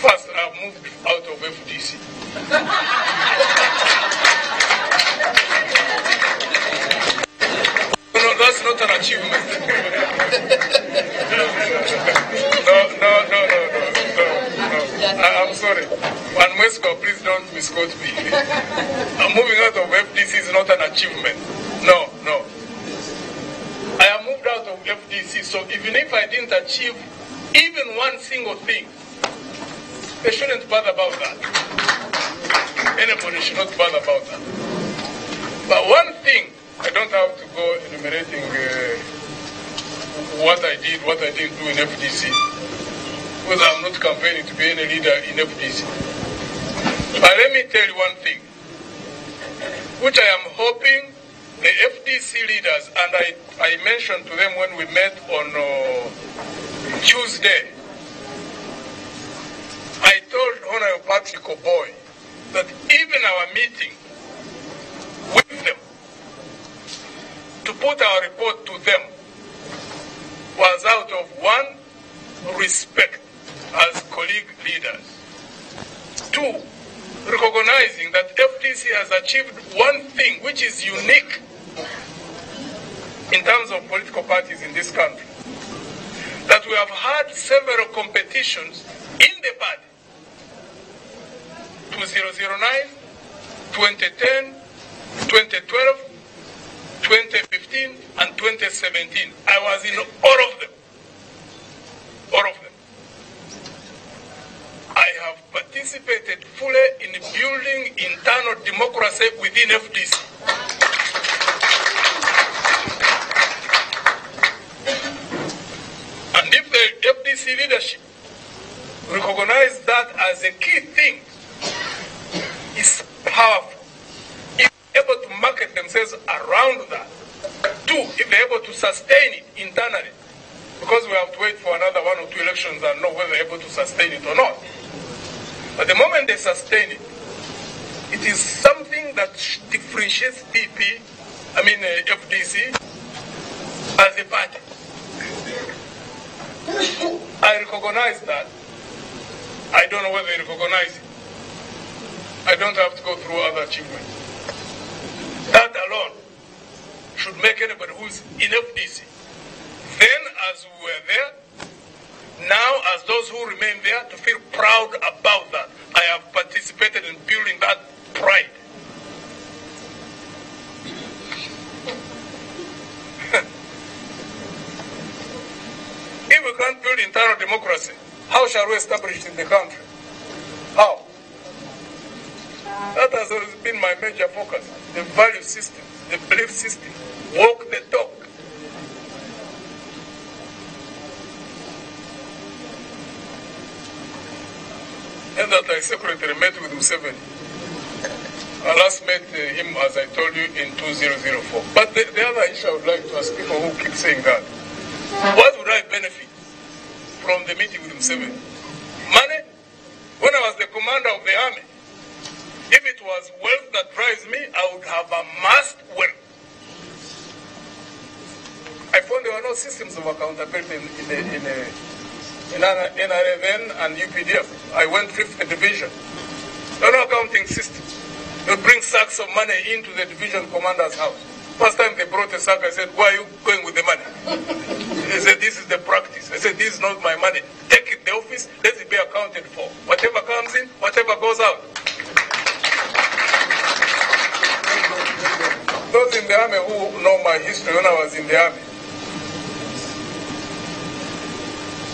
First, I've moved out of FDC. No, that's not an achievement. No. I'm sorry. And Mweswa, please don't misquote me. Moving out of FDC is not an achievement. No. I have moved out of FDC, so even if I didn't achieve even one single thing, they shouldn't bother about that. Anybody should not bother about that. But one thing, I don't have to go enumerating what I did, what I didn't do in FDC. because I'm not campaigning to be any leader in FDC. But let me tell you one thing, which I am hoping the FDC leaders, and I mentioned to them when we met on Tuesday, I told Honorable Patrick O'Boy that even our meeting with them, to put our report to them, was out of one, respect as colleague leaders. Two, recognizing that FDC has achieved one thing which is unique in terms of political parties in this country. That we have had several competitions in the party. 2009, 2010, 2012, 2015, and 2017. I was in all of them. All of them. I have participated fully in building internal democracy within FDC. And if the FDC leadership recognize that as a key thing, it's powerful. If they're able to market themselves around that. Two, if they're able to sustain it internally, because we have to wait for another 1 or 2 elections and know whether they're able to sustain it or not. But the moment they sustain it, it is something that differentiates FDC as a party. I recognize that. I don't know whether they recognize it. I don't have to go through other achievements. That alone should make anybody who's in FDC, then as we were there, now as those who remain there, to feel proud about that. I have participated in building that pride. If we can't build internal democracy, how shall we establish it in the country? How? That has always been my major focus. The value system, the belief system, walk the talk. And that I secretly met with Museveni. I last met him, as I told you, in 2004. But the other issue I would like to ask people who keep saying that, what would I benefit from the meeting with Museveni? Money? When I was the commander of the army, if it was wealth that drives me, I would have amassed wealth. I found there were no systems of accountability in NRMN and UPDF. I went 5th Division. There were no accounting systems. They would bring sacks of money into the division commander's house. First time they brought a sack, I said, where are you going with the money? They said, this is the practice. I said, this is not my money. Take it to the office, let it be accounted for. Whatever comes in, whatever goes out. Those in the army who know my history when I was in the army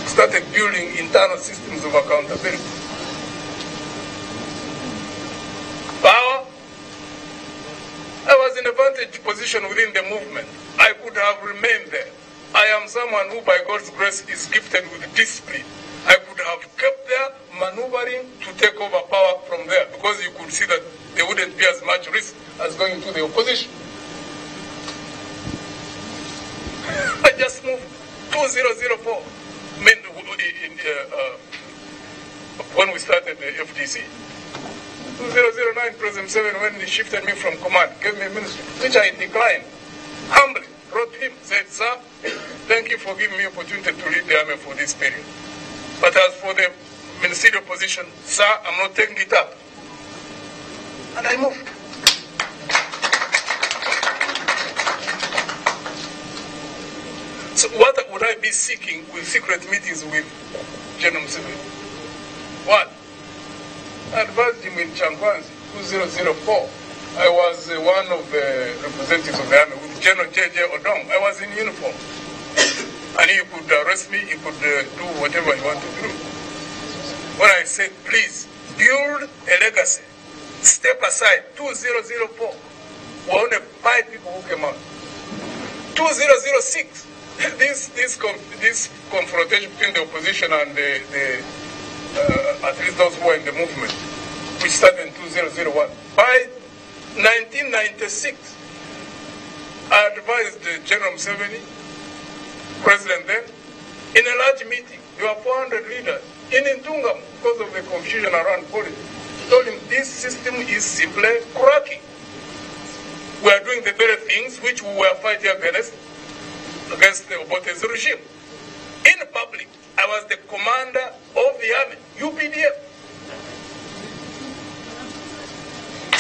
started building internal systems of accountability. Power. I was in a vantage position within the movement. I could have remained there. I am someone who, by God's grace, is gifted with discipline. I could have kept there, maneuvering to take over power from there, because you could see that there wouldn't be as much risk as going to the opposition. I just moved 2004. When we started the FDC. 2009, President Museveni, when he shifted me from command, gave me a ministry, which I declined. Humbly wrote him, said, sir, thank you for giving me opportunity to lead the army for this period. But as for the ministerial position, sir, I'm not taking it up. And I moved. So what would I be seeking with secret meetings with General Museveni? One, I advised him in Changwanzi, 2004. I was one of the representatives of the army with General J.J. Odong. I was in uniform. And he could arrest me, he could do whatever he wanted to do. When I said, please, build a legacy, step aside, 2004, were only 5 people who came out. 2006, this confrontation between the opposition and at least those who were in the movement, which started in 2001. By 1996, I advised General Museveni, President then, in a large meeting. There were 400 leaders in Ntungam because of the confusion around politics. Told him this system is simply cracking. We are doing the very things which we were fighting against the Obote's regime. In public, I was the commander of the army, UPDF.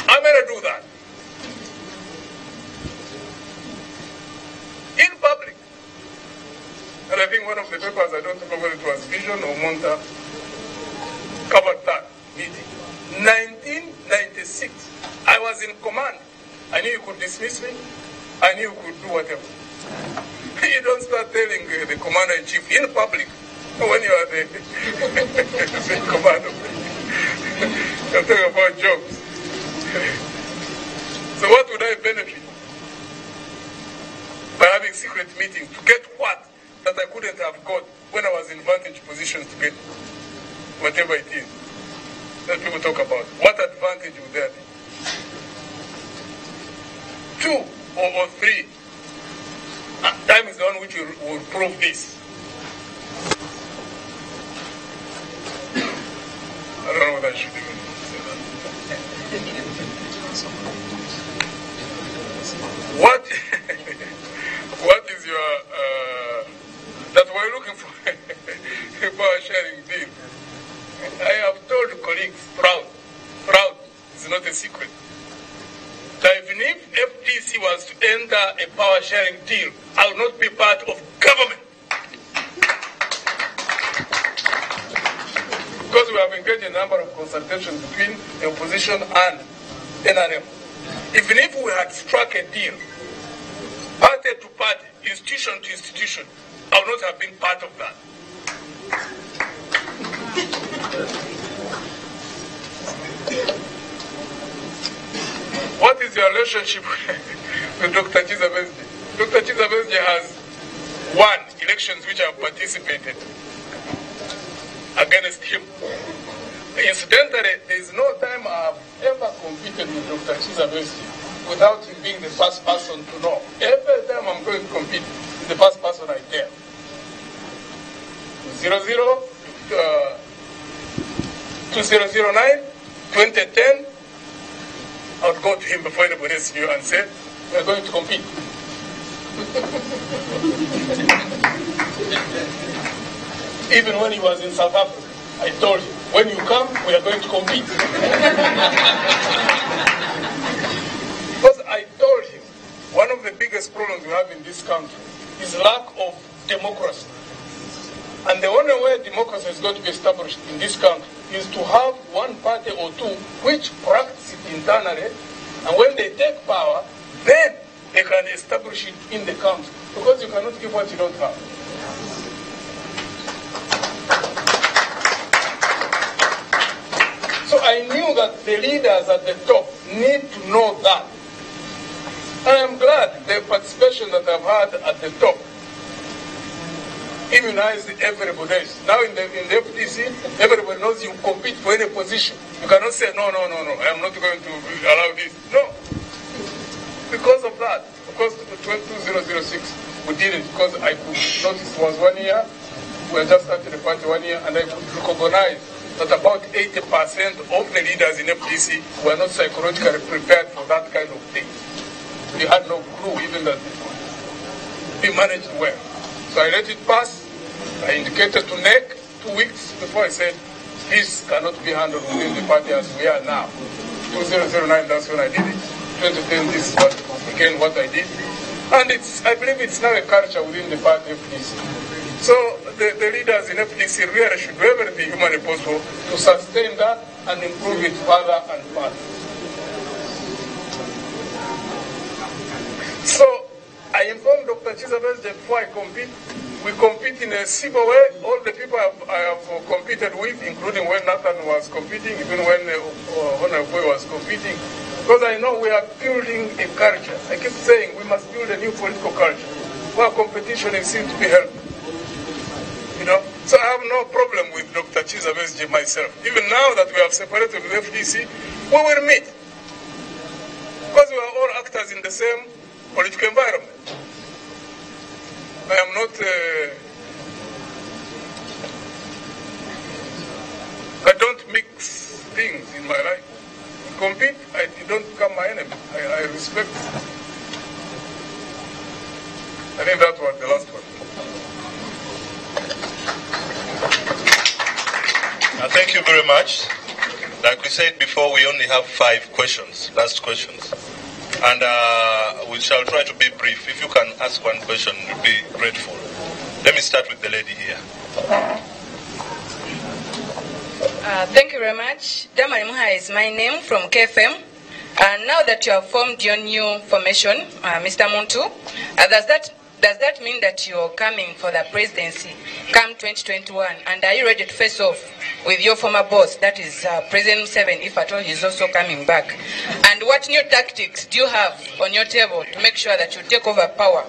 I'm going to do that. In public. And I think one of the papers, I don't remember whether it was Vision or Monta, covered that meeting. 1996, I was in command. I knew you could dismiss me. I knew you could do whatever. You don't start telling the commander-in-chief in public when you are the commander. You're talking about jobs. So what would I benefit by having secret meetings to get what that I couldn't have got when I was in vantage positions to get whatever it is that people talk about? What advantage would there be? 2 or 3. Time is the one which will prove this. I don't know what I should even say that. What is your, that we're looking for a power sharing deal. I have told colleagues, proud is not a secret, that even if FTC was to enter a power sharing deal, I will not be part of government. Because we have engaged in a number of consultations between the opposition and NRM. Even if we had struck a deal, party to party, institution to institution, I would not have been part of that. What is your relationship with Dr. Chizabesdi? Dr. Chizabesdi has won elections which I have participated against him. Incidentally, there is no time I have ever competed with Dr. Chizabesdi without him being the first person to know. Every time I'm going to compete, he's the first person I tell. 2009, 2010, I would go to him before anybody else knew and say, we're going to compete. Even when he was in South Africa, I told him, when you come, we are going to compete. Because I told him, one of the biggest problems we have in this country is lack of democracy. And the only way democracy is going to be established in this country is to have one party or two which practice it internally, and when they take power, then they can establish it in the country. Because you cannot give what you don't have. So I knew that the leaders at the top need to know that. And I'm glad the participation that I've had at the top immunized everybody. Now in the FTC, everybody knows you compete for any position. You cannot say, no, I'm not going to allow this. No. Because of that, because 2006, we did it because I could notice it was 1 year. We had just started the party 1 year, and I could recognize that about 80% of the leaders in FTC were not psychologically prepared for that kind of thing. They had no clue even that it could be managed well. So I let it pass. I indicated to NEC 2 weeks before I said, this cannot be handled within the party as we are now. 2009, that's when I did it. 2010, this is what I did. And I believe it's now a culture within the party FTC. So the leaders in FTC really should do everything humanly possible to sustain that and improve it further and further. So I informed Dr. Chizabesdi before I compete. We compete in a civil way. All the people I have competed with, including when Nathan was competing, even when Honorable was competing, because I know we are building a culture. I keep saying we must build a new political culture. where competition is seen to be healthy. You know, so I have no problem with Dr. Chiza Besje myself. Even now that we have separated with FDC, we will meet. Because we are all actors in the same political environment. I am not, I don't mix things in my life. Compete, you don't become my enemy. I respect it. I think that was the last one. Thank you very much. Like we said before, we only have 5 questions, last questions. And we shall try to be brief. If you can ask one question, we'll be grateful. Let me start with the lady here. Thank you very much. Damari Muha is my name from KFM. And now that you have formed your new formation, Mr. Muntu, does that mean that you're coming for the presidency come 2021? And are you ready to face off with your former boss, that is President Museveni, if at all he's also coming back? And what new tactics do you have on your table to make sure that you take over power?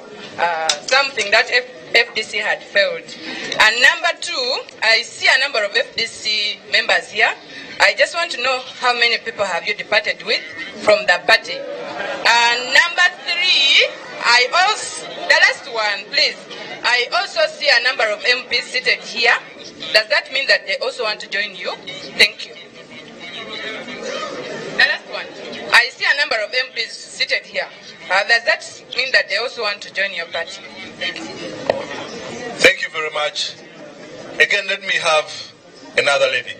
Something that FDC had failed. And number 2, I see a number of FDC members here. I just want to know how many people have you departed with from the party. And number 3, the last one, please. I also see a number of MPs seated here. Does that mean that they also want to join you? Thank you. The last one. I see a number of MPs seated here. Does that mean that they also want to join your party? Thank you. Thank you very much. Again, let me have another lady.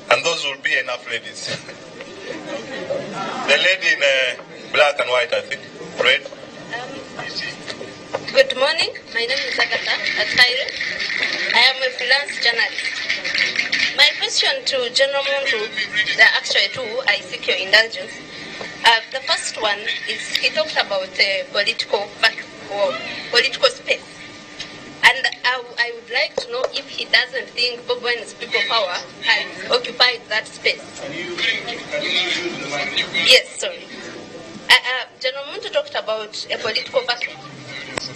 And those will be enough ladies. The lady in black and white, I think. Red. Good morning. My name is Agatha Atkaire. I am a freelance journalist. My question to General Muntu, there are actually 2. I seek your indulgence. The first one is he talked about political space. And I would like to know if he doesn't think Bobi Wine's people power has occupied that space. Yes, sorry. General Muntu talked about a political vacuum,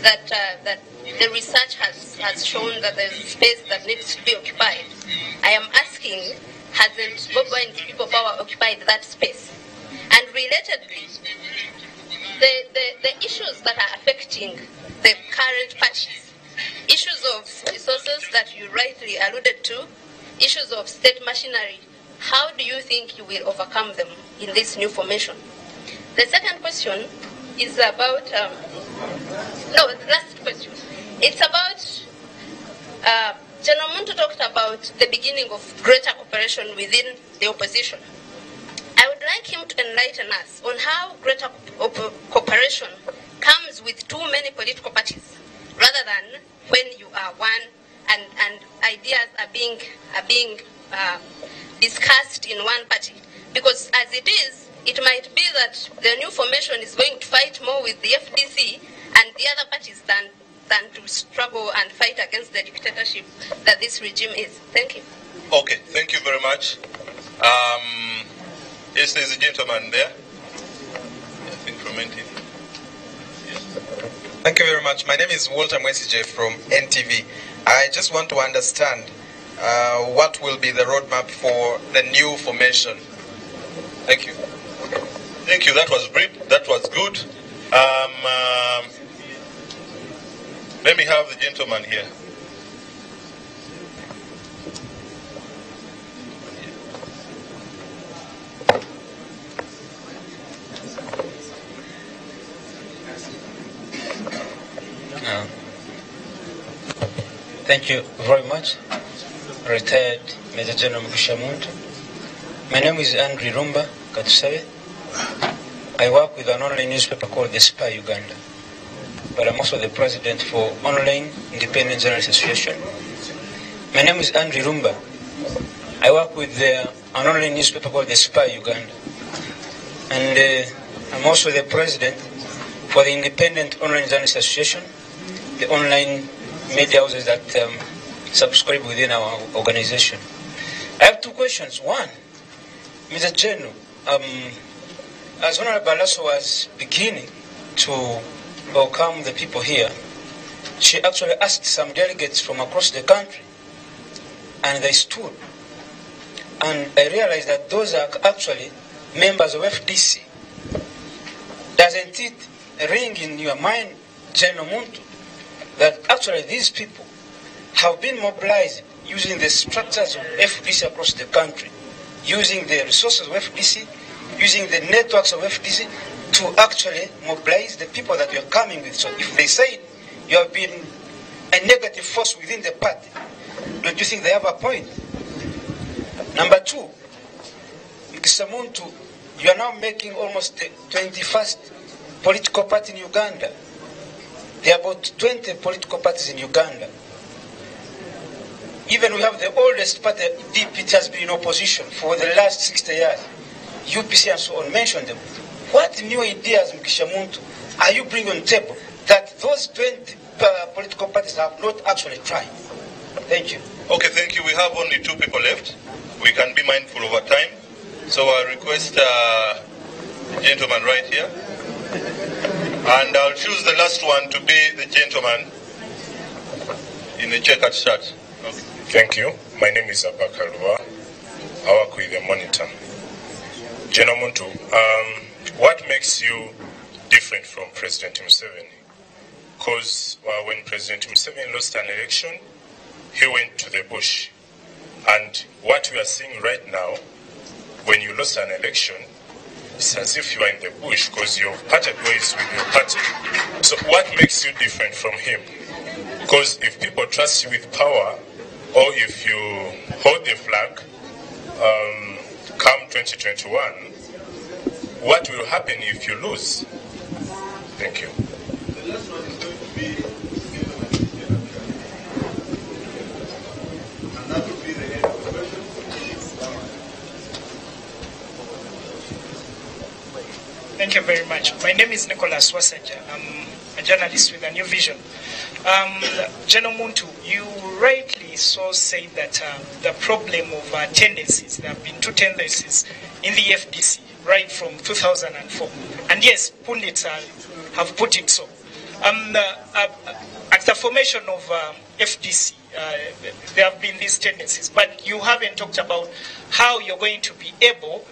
that the research has shown that there's space that needs to be occupied. I am asking, hasn't Bobi Wine's people power occupied that space? And relatedly, the issues that are affecting the current parties, issues of resources that you rightly alluded to, issues of state machinery, how do you think you will overcome them in this new formation? The second question is about, the last question. It's about, General Muntu talked about the beginning of greater cooperation within the opposition. I would like him to enlighten us on how greater cooperation comes with too many political parties, rather than when you are one and ideas are being discussed in one party. Because as it is, it might be that the new formation is going to fight more with the FDC and the other parties than to struggle and fight against the dictatorship that this regime is. Thank you. Okay, thank you very much. Yes, there's a gentleman there. I think from NTV. Yes. Thank you very much. My name is Walter Mwesije from NTV. I just want to understand what will be the roadmap for the new formation. Thank you. Thank you. That was brief. That was good. Let me have the gentleman here. Thank you very much, retired Major General Mugisha Muntu. My name is Andrew Rumba Katusabe. I work with an online newspaper called The Spy Uganda, but I'm also the president for Online Independent Journalists Association. My name is Andrew Rumba. I work with an online newspaper called The Spy Uganda, and I'm also the president for the Independent Online Journalists Association, the online media houses that subscribe within our organization. I have 2 questions. One, Mr. General, as Honorable Balaso was beginning to welcome the people here, she actually asked some delegates from across the country, and they stood. And I realized that those are actually members of FDC. Doesn't it ring in your mind, General Muntu, that actually these people have been mobilized using the structures of FDC across the country, using the resources of FDC, using the networks of FDC to actually mobilize the people that you are coming with? So if they say you have been a negative force within the party, don't you think they have a point? Number two, Mugisha Muntu, you are now making almost the 21st political party in Uganda. There are about 20 political parties in Uganda. Even we have the oldest party, DP, has been in opposition for the last 60 years. UPC and so on, mention them. What new ideas, Mugisha Muntu, are you bringing on the table that those 20 political parties have not actually tried? Thank you. Okay, thank you. We have only 2 people left. We can be mindful of our time. So I request the gentleman right here. And I'll choose the last one to be the gentleman in the checkered shirt. Okay. Thank you. My name is Abakalua. I work with the Monitor. General Muntu, what makes you different from President Museveni? Because when President Museveni lost an election, he went to the bush. And what we are seeing right now, when you lost an election, it's as if you are in the bush because you've parted ways with your party. So what makes you different from him? Because if people trust you with power, or if you hold the flag, come 2021, what will happen if you lose? Thank you. The last one is going to be, and that will be the end of the question. Thank you very much. My name is Nicholas Wasaja. I'm a journalist with a new vision. General Muntu, you rightly so say that the problem of tendencies, there have been 2 tendencies in the FDC right from 2004. And yes, pundits have put it so. At the formation of FDC, there have been these tendencies, but you haven't talked about how you're going to be able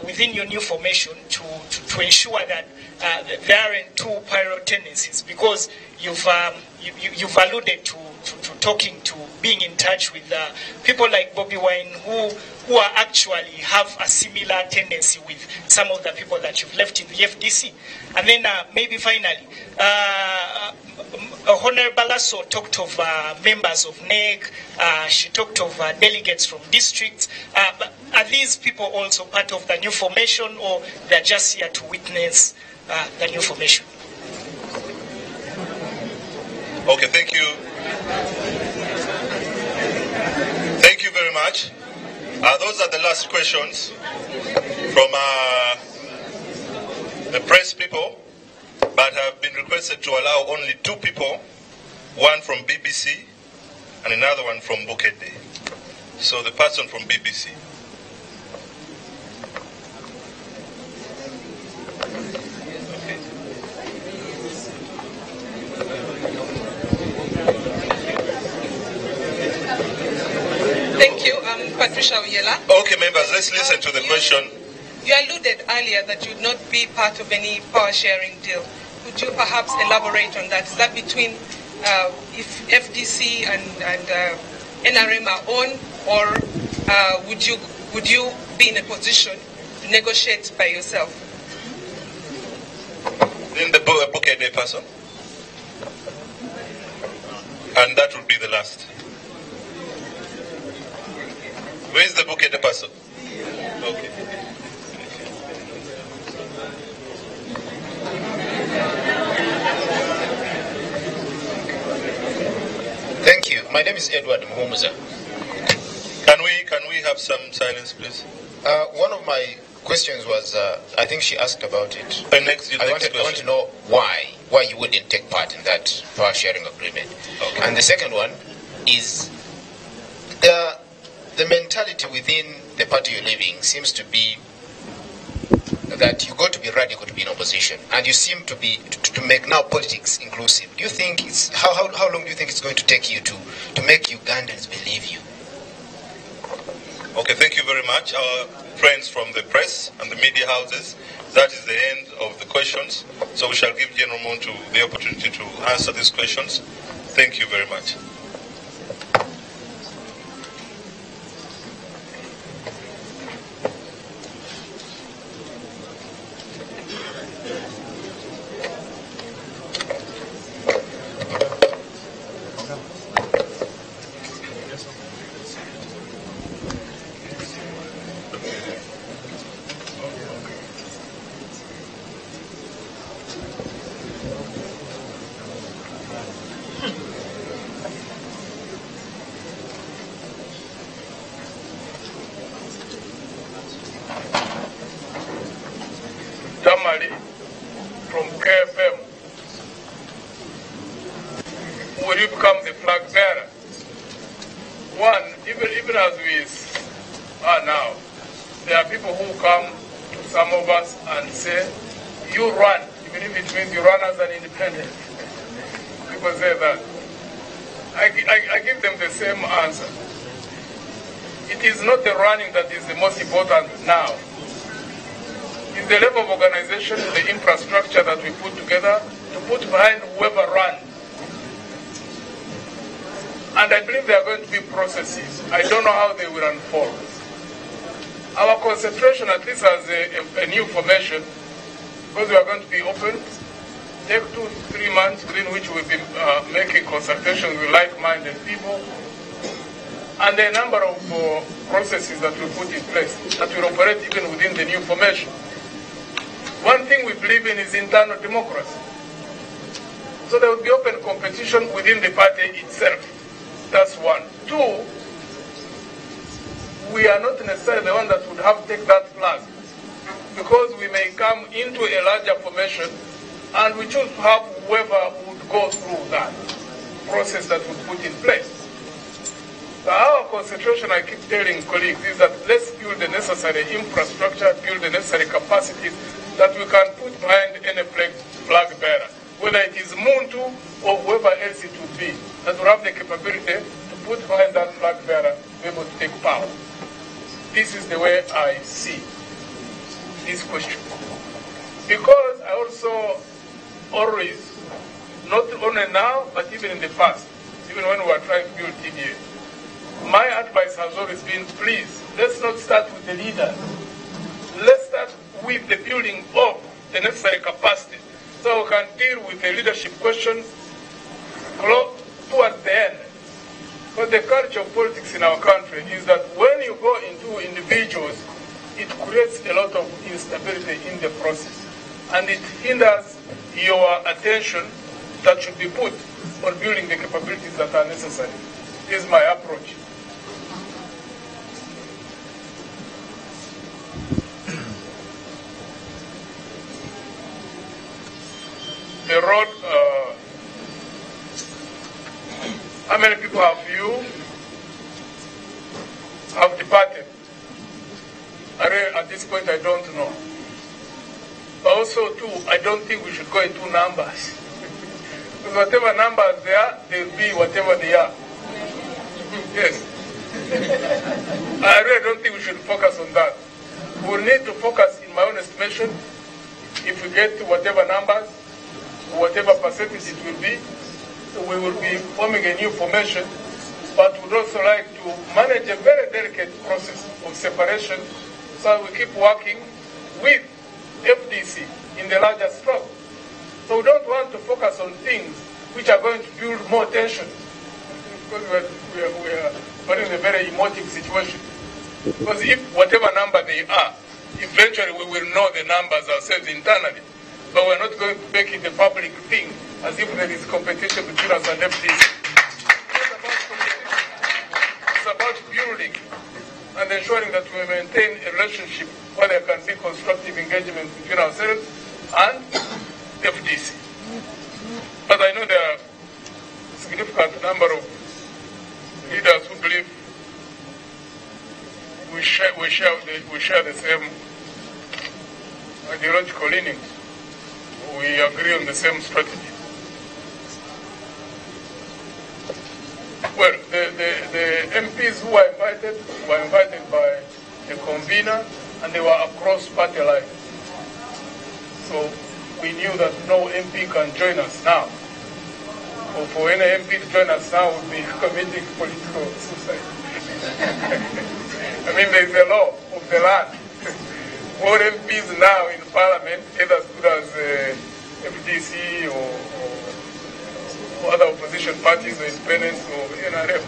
within your new formation to ensure that there aren't 2 parallel tendencies, because you've alluded to talking to being in touch with people like Bobi Wine who are actually have a similar tendency with some of the people that you've left in the FDC. And then maybe finally, Honorable Lasso talked of members of NEC, she talked of delegates from districts. Are these people also part of the new formation, or they're just here to witness the new formation? Okay, thank you. Thank you very much. Those are the last questions from the press people, but have been requested to allow only 2 people, one from BBC and another one from Bukede. So the person from BBC. Thank you. I'm Patricia Uyela. Okay, members, let's listen to the question. You alluded earlier that you would not be part of any power sharing deal. Could you perhaps elaborate on that? Is that between if FDC and NRM are on, or would you be in a position to negotiate by yourself? Then the Bukede person. And that would be the last. Where is the Bukede person? Okay. Thank you. My name is Edward Muhumuza. Can we have some silence, please? One of my questions was, I think she asked about it. I want to know why you wouldn't take part in that power sharing agreement. Okay. And the second one is the mentality within the party you're leaving seems to be that you got to be radical to be in opposition, and you seem to be to make now politics inclusive. Do you think it's how long do you think it's going to take you to make Ugandans believe you? Okay, thank you very much, our friends from the press and the media houses. That is the end of the questions. So we shall give General Muntu the opportunity to answer these questions. Thank you very much. From KFM, will you become the flag bearer? One, even as we are now, there are people who come to some of us and say, you run, even if it means you run as an independent. People say that. I give them the same answer. It is not the running that is the most important now. It's the level of organization, the infrastructure that we put together to put behind whoever runs. And I believe there are going to be processes. I don't know how they will unfold. Our concentration, at least as a new formation, because we are going to be open, take 2-3 months within which we'll be making consultations with like-minded people, and a number of processes that we put in place that will operate even within the new formation. One thing we believe in is internal democracy. So there will be open competition within the party itself. That's one. Two, we are not necessarily the one that would have to take that flag, because we may come into a larger formation and we choose to have whoever would go through that process that we put in place. So our concentration, I keep telling colleagues, is that let's build the necessary infrastructure, build the necessary capacities that we can put behind any flag bearer, whether it is Muntu or whoever else it would be, that will have the capability to put behind that flag bearer, be able to take power. This is the way I see this question. Because I also always, not only now, but even in the past, even when we were trying to build TDA, my advice has always been, please, let's not start with the leaders. Let's start with the building of the necessary capacity so we can deal with the leadership questions towards the end. But the culture of politics in our country is that when you go into individuals, it creates a lot of instability in the process. And it hinders your attention that should be put on building the capabilities that are necessary. This is my approach. The road, how many people have departed? At this point, I don't know. Also, too, I don't think we should go into numbers. Because whatever numbers they are, they'll be whatever they are. Yes. I really don't think we should focus on that. We'll need to focus, in my own estimation, if we get to whatever numbers, whatever percentage it will be, we will be forming a new formation, but we'd also like to manage a very delicate process of separation so we keep working with FDC in the larger stroke. So we don't want to focus on things which are going to build more tension, because we are in a very emotive situation. Because if whatever number they are, eventually we will know the numbers ourselves internally. But we're not going to make it a public thing as if there is competition between us and FDC. It's about building and ensuring that we maintain a relationship where there can be constructive engagement between ourselves and FDC. But I know there are a significant number of leaders who believe we share the same ideological leanings, we agree on the same strategy. Well, the MPs who were invited by the convener, and they were across party lines. So we knew that no MP can join us now. Or for any MP to join us now would be committing political suicide. I mean, there is a law of the land. All MPs now in Parliament, either as good as FDC or other opposition parties or independents or NRM.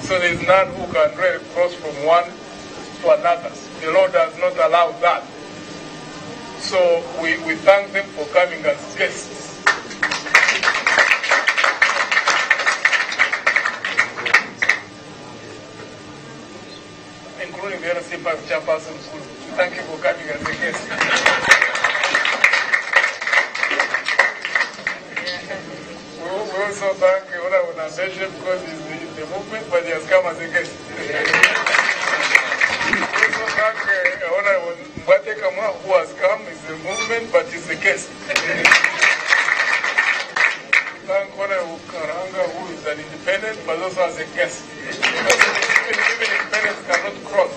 So there is none who can really cross from one to another. The law does not allow that. So we thank them for coming as guests. Including the RC chairperson. Thank you for coming as a guest. We also thank Honorable Nandesha because he's in the movement, but he has come as a guest. We also thank Honorable Mbatekama who has come, is the movement, but is the guest. Thank Honorable Karanga who is an independent, but also as a guest. Even independents cannot cross.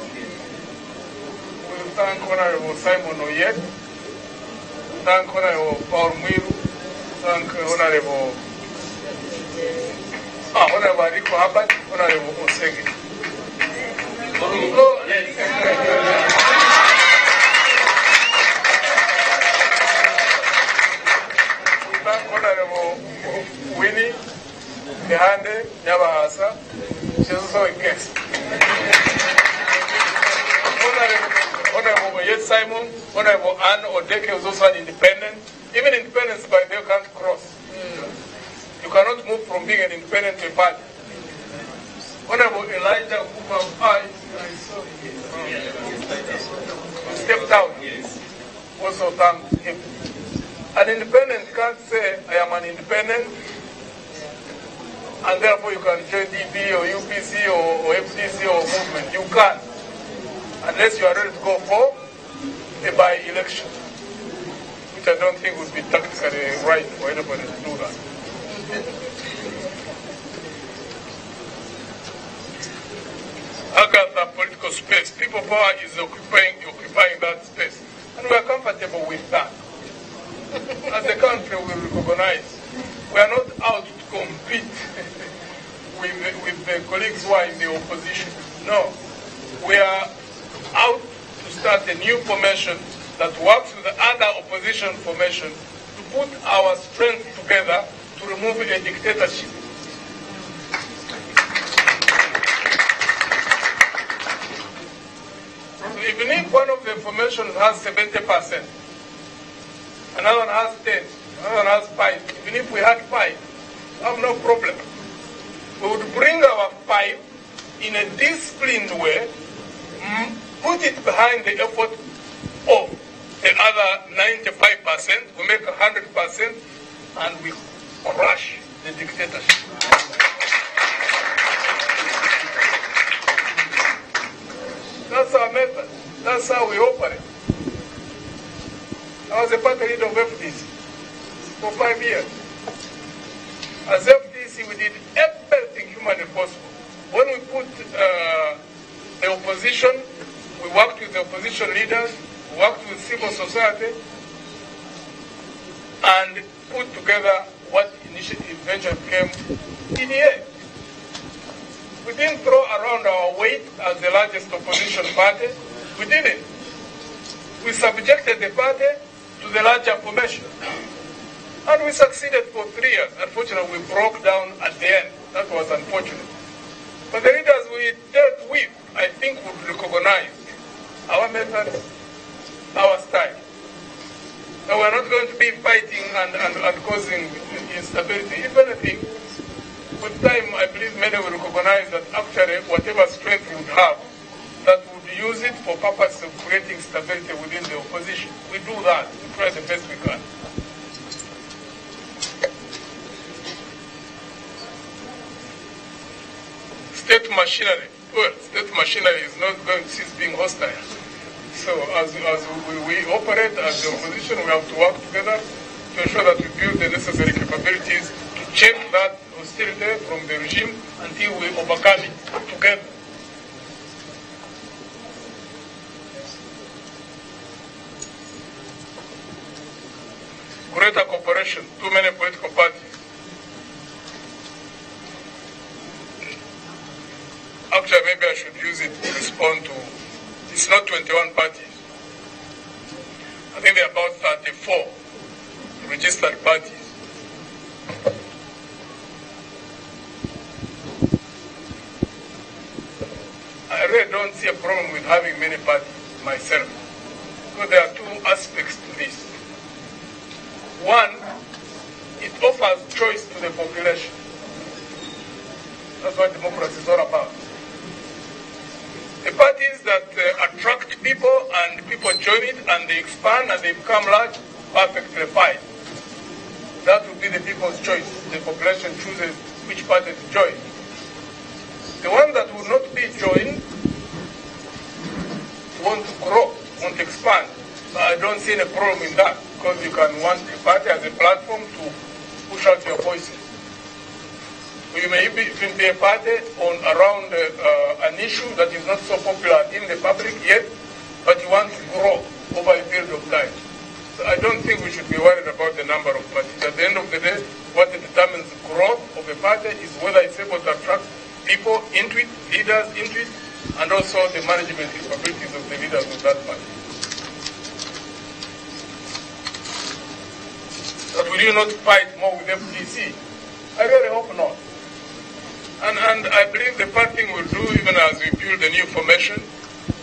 We thank Honorable Simon Oyed, thank Honorable Paul Mwiru, thank Honorable Rico Habat, Honorable Osege. We thank Honorable Winnie Nehande Nyabahasa. She's also a guest. Honorable Yet Simon, Honorable Anne Odeke was also an independent. Even independents, but they can't cross. You cannot move from being an independent to a party. Honorable Elijah Kuma, stepped out. Also thank him. An independent can't say, I am an independent, and therefore you can join DP or UPC or FDC or movement. You can't, unless you are ready to go for a by-election, which I don't think would be tactically right for anybody to do that. Agatha political space, people power is occupying that space, and we are comfortable with that. As a country, we recognize we are not out to compete with the colleagues who are in the opposition. No, we are out to start a new formation that works with the other opposition formation to put our strength together to remove a dictatorship. So even if one of the formations has 70%, another one has 10, another one has 5, even if we had 5, we have no problem. We would bring our 5 in a disciplined way, put it behind the effort of the other 95%, we make 100%, and we crush the dictatorship. That's our method. That's how we operate. I was a party leader of FDC for 5 years. As FDC, we did everything humanly possible. When we put the opposition, we worked with the opposition leaders, we worked with civil society, and put together what eventually became PDA. We didn't throw around our weight as the largest opposition party. We didn't. We subjected the party to the larger formation. And we succeeded for 3 years. Unfortunately, we broke down at the end. That was unfortunate. But the leaders we dealt with, I think, would recognize our method, our style. And we're not going to be fighting and causing instability. If anything, with time, I believe many will recognize that actually whatever strength we would have, that we would use it for purposes of creating stability within the opposition. We do that. We try the best we can. State machinery. Well, state machinery is not going to cease being hostile. So as we operate as the opposition, we have to work together to ensure that we build the necessary capabilities to check that hostility from the regime until we overcome it together. Greater cooperation, too many political parties. Actually, maybe I should use it to respond to, it's not 21 parties. I think there are about 34 registered parties. I really don't see a problem with having many parties myself, because there are two aspects to this. One, it offers choice to the population. That's what democracy is all about. The parties that attract people and people join it and they expand and they become large, perfectly fine. That would be the people's choice. The population chooses which party to join. The one that will not be joined want to grow, want to expand. So I don't see any problem in that, because you can want a party as a platform to push out your voices. You may even be a party on around an issue that is not so popular in the public yet, but you want to grow over a period of time. So I don't think we should be worried about the number of parties. At the end of the day, what determines the growth of a party is whether it's able to attract people into it, leaders into it, and also the management capabilities of the leaders of that party. But will you not fight more with FDC? I really hope not. And I believe the part thing we'll do, even as we build the new formation,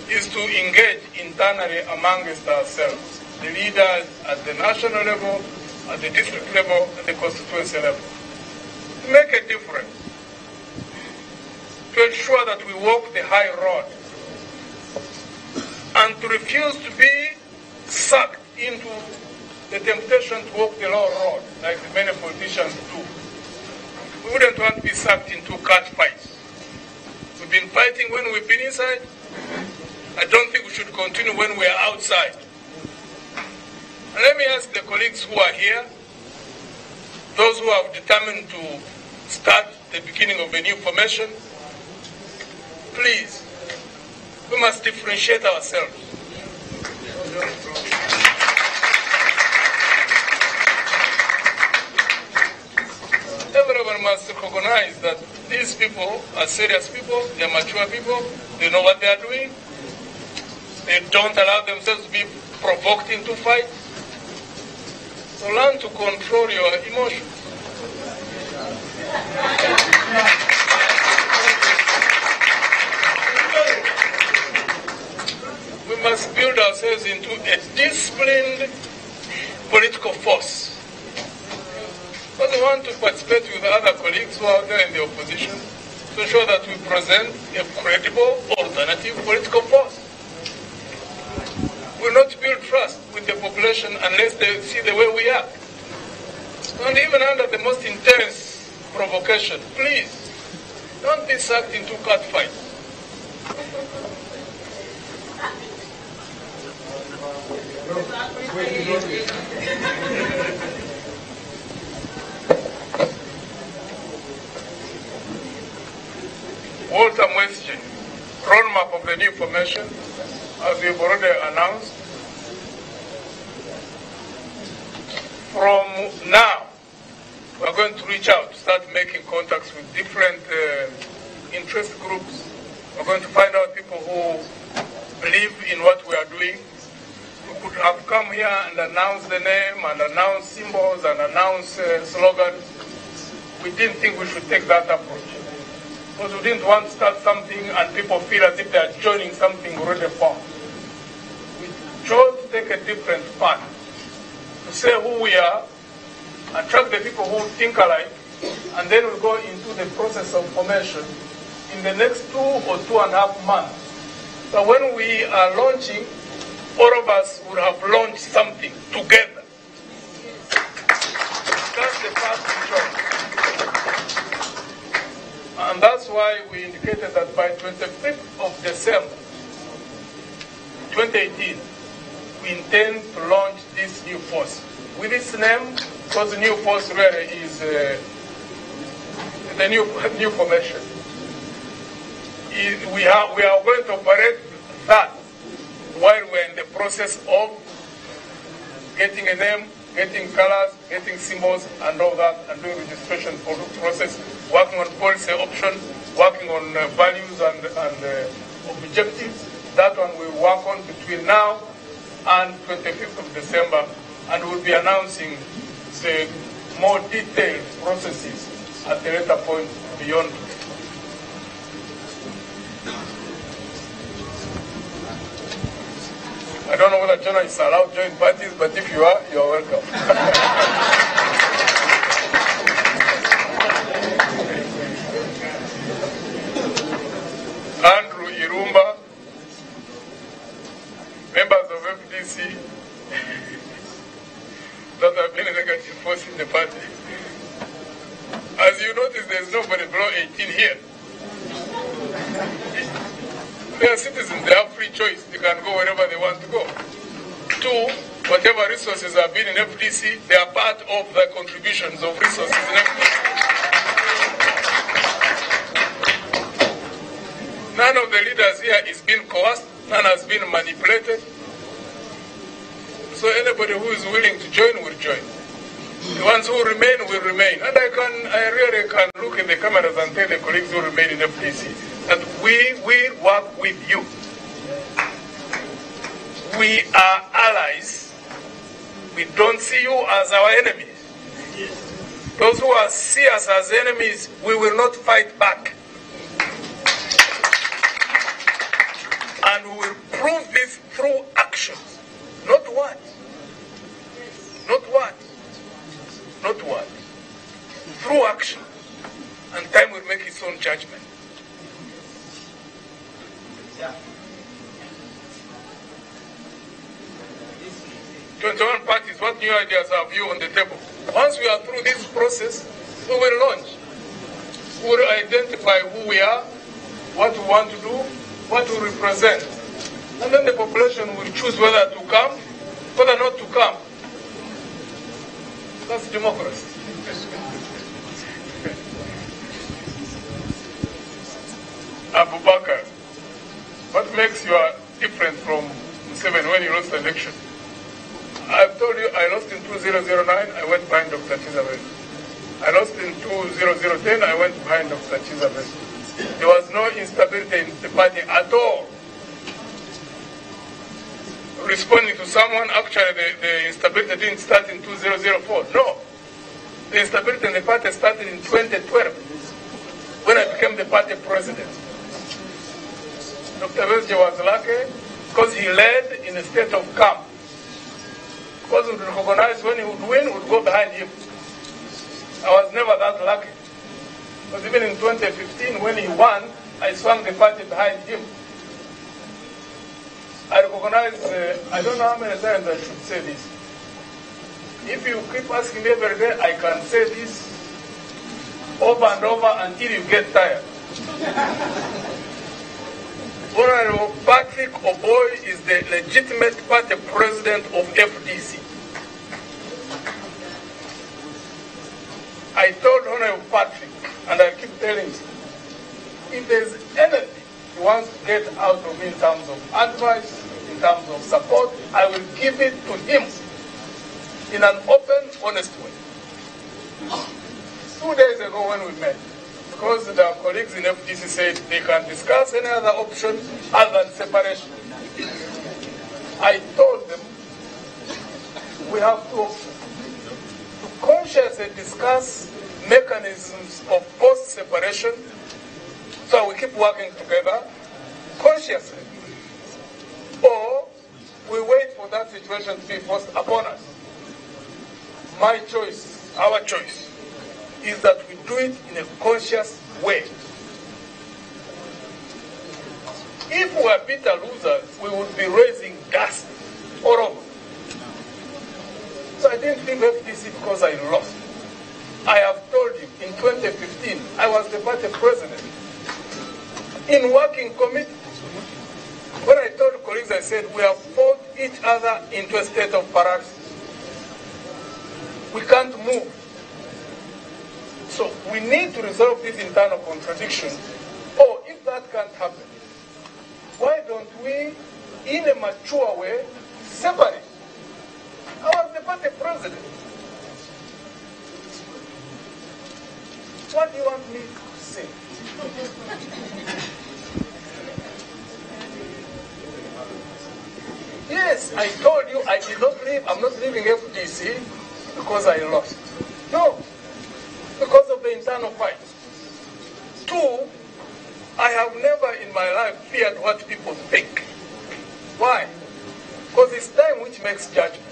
is to engage internally amongst ourselves, the leaders at the national level, at the district level, at the constituency level, to make a difference, to ensure that we walk the high road, and to refuse to be sucked into the temptation to walk the low road, like many politicians do. We wouldn't want to be sucked into cat fights. We've been fighting when we've been inside. I don't think we should continue when we are outside. And let me ask the colleagues who are here, those who have determined to start the beginning of a new formation, please, we must differentiate ourselves. Everyone must recognize that these people are serious people, they are mature people, they know what they are doing, they don't allow themselves to be provoked into fights. So learn to control your emotions. We must build ourselves into a disciplined political force. But we want to participate with other colleagues who are there in the opposition to ensure that we present a credible alternative political force. We will not build trust with the population unless they see the way we act. And even under the most intense provocation, please, don't be sucked into cat fights. Walter Mwesige, roadmap of the new formation, as we've already announced. From now, we're going to reach out, start making contacts with different interest groups. We're going to find out people who believe in what we are doing. We could have come here and announced the name and announced symbols and announced slogans. We didn't think we should take that approach, because we didn't want to start something and people feel as if they are joining something already formed. We chose to take a different path, to say who we are, attract the people who think alike, and then we go into the process of formation in the next 2 or 2.5 months. So when we are launching, all of us will have launched something together. That's the path we chose. And that's why we indicated that by 25th of December, 2018, we intend to launch this new force. With this name, because the new force really is the new formation. We are going to operate that while we're in the process of getting a name, getting colors, getting symbols, and all that, and doing registration for the process, working on policy options, working on values and objectives. That one we work on between now and 25th of December, and we'll be announcing the more detailed processes at a later point beyond. I don't know whether journalists are allowed to join parties, but if you are welcome. Andrew Irumba, members of FDC that have been a negative force in the party. As you notice, there's nobody below 18 here. They are citizens, they have free choice. They can go wherever they want to go. Two, whatever resources have been in FDC, they are part of the contributions of resources in FDC. None of the leaders here is being coerced, none has been manipulated. So anybody who is willing to join will join. The ones who remain will remain. And I really can look in the cameras and tell the colleagues who remain in FDC that we will work with you. We are allies. We don't see you as our enemies. Those who see us as enemies, we will not fight back. And we will prove this through actions, not words. Not words. Not words. Through action. And time will make its own judgment. Yeah. 21 parties, what new ideas have you on the table? Once we are through this process, we will launch. We will identify who we are, what we want to do, what we represent. And then the population will choose whether to come, whether not to come. That's democracy. Abu Bakr, what makes you different from Museveni when you lost the election? I've told you I lost in 2009, I went behind Dr. Chizabel. I lost in 2010, I went behind Dr. Chizabel. There was no instability in the party at all. Responding to someone, actually the instability didn't start in 2004. No. The instability in the party started in 2012 when I became the party president. Dr. Vesje was lucky because he led in a state of calm. Because we would recognize when he would win, we would go behind him. I was never that lucky. Because even in 2015, when he won, I swung the party behind him. I recognize, I don't know how many times I should say this. If you keep asking me every day, I can say this over and over until you get tired. Honorable Patrick Oboy is the legitimate party president of FDC. I told Honorable Patrick, and I keep telling him, if there's anything he wants to get out of me in terms of advice, in terms of support, I will give it to him in an open, honest way. 2 days ago when we met, because the colleagues in FDC said they can discuss any other option other than separation, I told them we have to consciously discuss mechanisms of post-separation so we keep working together consciously. Or we wait for that situation to be forced upon us. My choice, our choice, is that we do it in a conscious way. If we were bitter losers, we would be raising dust all over. So I didn't leave FDC because I lost. I have told you, in 2015, I was the party president in working committee. When I told colleagues, I said, we have fought each other into a state of paralysis. We can't move. So we need to resolve this internal contradiction. Or if that can't happen, why don't we, in a mature way, separate? I was the party president. What do you want me to say? Yes, I told you I did not leave. I'm not leaving FDC because I lost. No, because of the internal fight. Two, I have never in my life feared what people think. Why? Because it's time which makes judgment.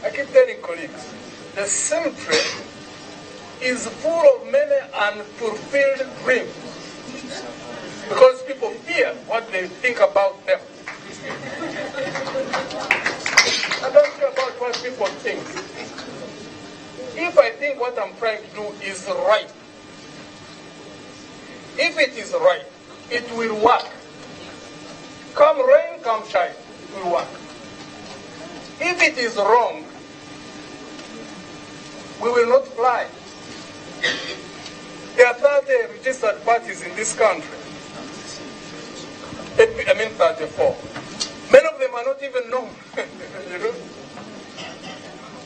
I keep telling colleagues, the cemetery is full of many unfulfilled dreams because people fear what they think about them. I don't care about what people think. If I think what I'm trying to do is right, if it is right, it will work. Come rain, come shine, it will work. If it is wrong, we will not fly. There are 30 registered parties in this country. I mean 34. Many of them are not even known. You know?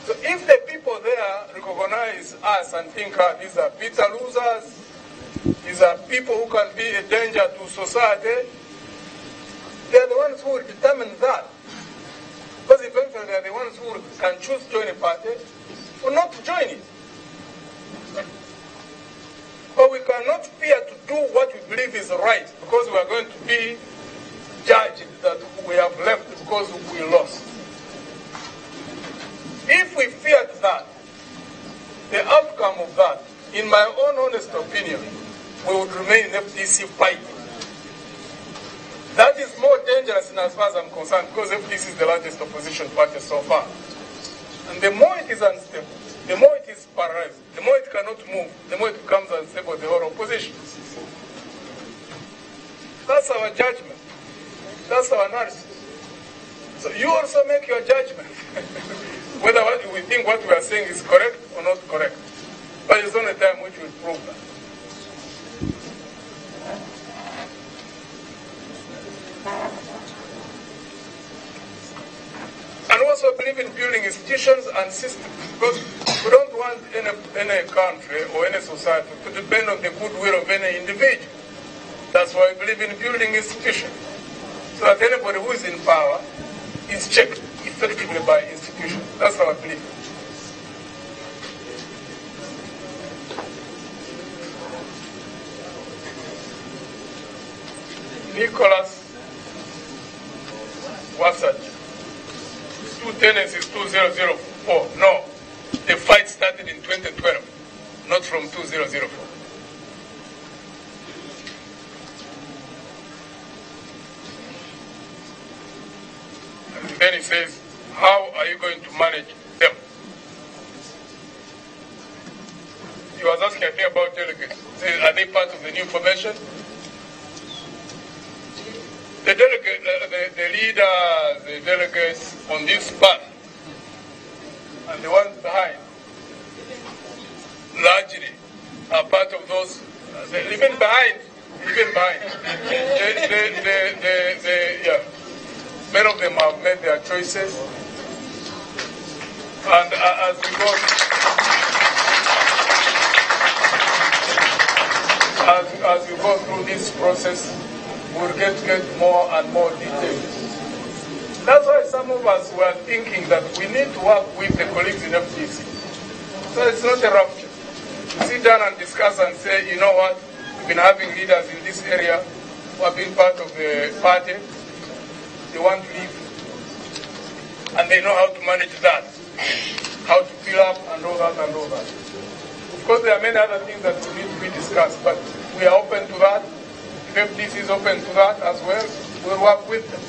So if the people there recognize us and think these are bitter losers, these are people who can be a danger to society, they are the ones who will determine that. Because eventually they are the ones who can choose to join a party or not to join it. But we cannot fear to do what we believe is right because we are going to be judged that we have left because we lost. If we feared that, the outcome of that, in my own honest opinion, we would remain in FDC fighting. That is more dangerous in as far as I'm concerned because FDC is the largest opposition party so far. And the more it is unstable, the more it is paralyzed, the more it cannot move, the more it becomes unstable, the whole opposition. That's our judgment. That's our analysis. So you also make your judgment whether what we think what we are saying is correct or not correct. But it's only time which will prove that. And also believe in building institutions and systems because we don't want any country or any society to depend on the goodwill of any individual. That's why we believe in building institutions. So that anybody who is in power is checked effectively by institutions. That's our belief. Nicholas Wasat. 210 is 2004. No. The fight started in 2012, not from 2004. And then he says, how are you going to manage them? He was asking, I think, about delegates. He says, are they part of the new formation? The delegate, the leaders, the delegates on this path, and the ones behind, largely are part of those, even behind, yeah. Many of them have made their choices, and as we go through this process, we'll get more and more details. That's why some of us were thinking that we need to work with the colleagues in FDC. So it's not a rupture. We sit down and discuss and say, you know what, we've been having leaders in this area who have been part of the party. They want to leave. And they know how to manage that. How to fill up and all that and all that. Of course, there are many other things that need to be discussed, but we are open to that. If FDC is open to that as well, we'll work with them.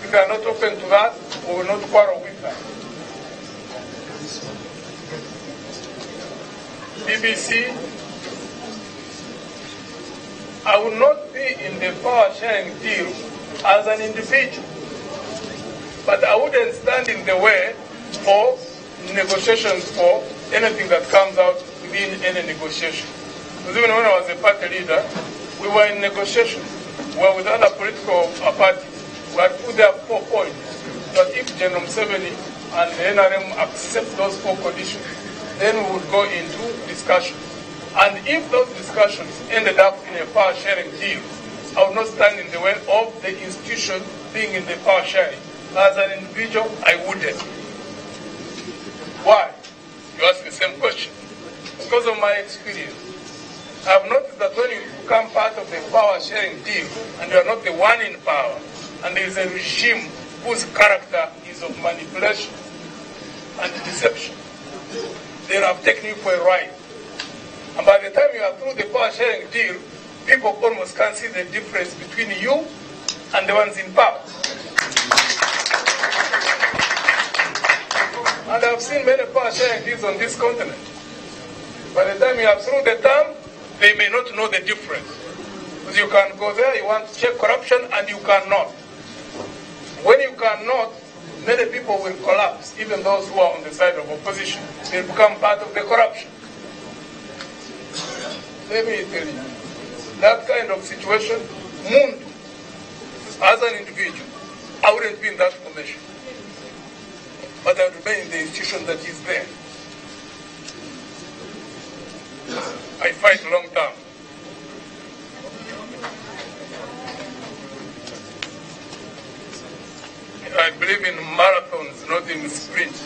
If they are not open to that, we will not quarrel with them. BBC, I will not be in the power sharing deal as an individual, but I wouldn't stand in the way for negotiations for anything that comes out within any negotiation. Because even when I was a party leader, we were in negotiations. We were with other political parties. We had put there 4 points. But if General Museveni and the NRM accept those 4 conditions, then we would go into discussions. And if those discussions ended up in a power sharing deal, I would not stand in the way of the institution being in the power sharing. As an individual, I wouldn't. Why? You ask the same question. Because of my experience. I have noticed that when you become part of the power sharing deal and you are not the one in power, and there is a regime whose character is of manipulation and deception, they have taken you for a ride. And by the time you are through the power sharing deal, people almost can't see the difference between you and the ones in power. And I've seen many power sharing deals on this continent. By the time you are through the term, they may not know the difference. Because you can go there, you want to check corruption, and you cannot. When you cannot, many people will collapse, even those who are on the side of opposition. They become part of the corruption. Let me tell you, that kind of situation, Muntu, as an individual, I wouldn't be in that formation. But I would remain in the institution that is there. I fight long term. I believe in marathons, not in sprints.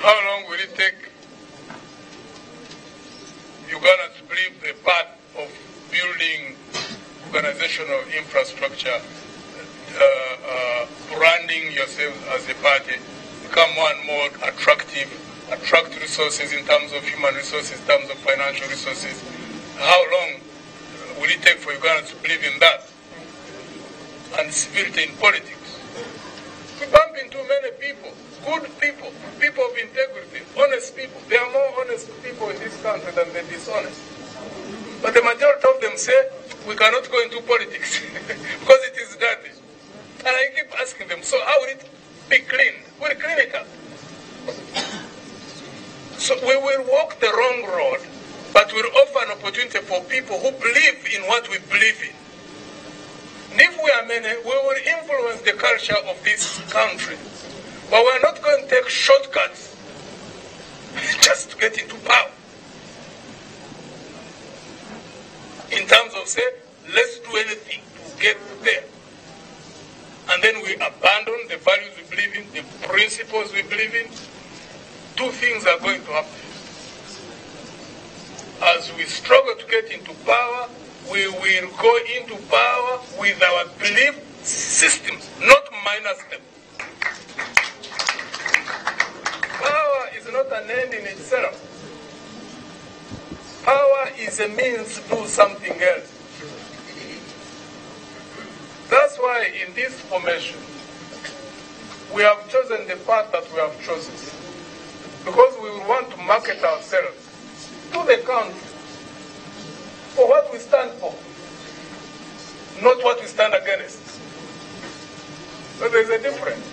How long will it take Uganda to believe the path of building organizational infrastructure, branding yourself as a party, become more and more attractive, attract resources in terms of human resources, in terms of financial resources? How long will it take for Uganda to believe in that? And civility in politics. We bump into many people, good people, people of integrity, honest people. There are more honest people in this country than the dishonest. But the majority of them say, we cannot go into politics because it is dirty. And I keep asking them, so how will it be cleaned? We'll clean it up. So we will walk the wrong road, but we'll offer an opportunity for people who believe in what we believe in. And if we are many, we will influence the culture of this country. But we're not going to take shortcuts just to get into power. In terms of, say, let's do anything to get there. And then we abandon the values we believe in, the principles we believe in. Two things are going to happen. As we struggle to get into power, we will go into power with our belief systems, not minus them. Power is not an end in itself. Power is a means to do something else. That's why in this formation, we have chosen the path that we have chosen. Because we want to market ourselves to the country for what we stand for, not what we stand against. So there's a difference.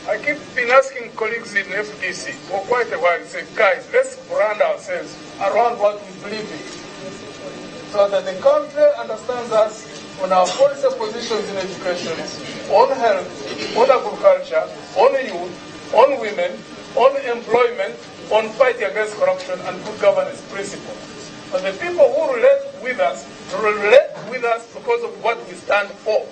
I keep been asking colleagues in FDC for quite a while, say, guys, let's brand ourselves around what we believe in, so that the country understands us on our policy positions in education, on health, on agriculture, on youth, on women, on employment, on fighting against corruption and good governance principles. But the people who relate with us because of what we stand for.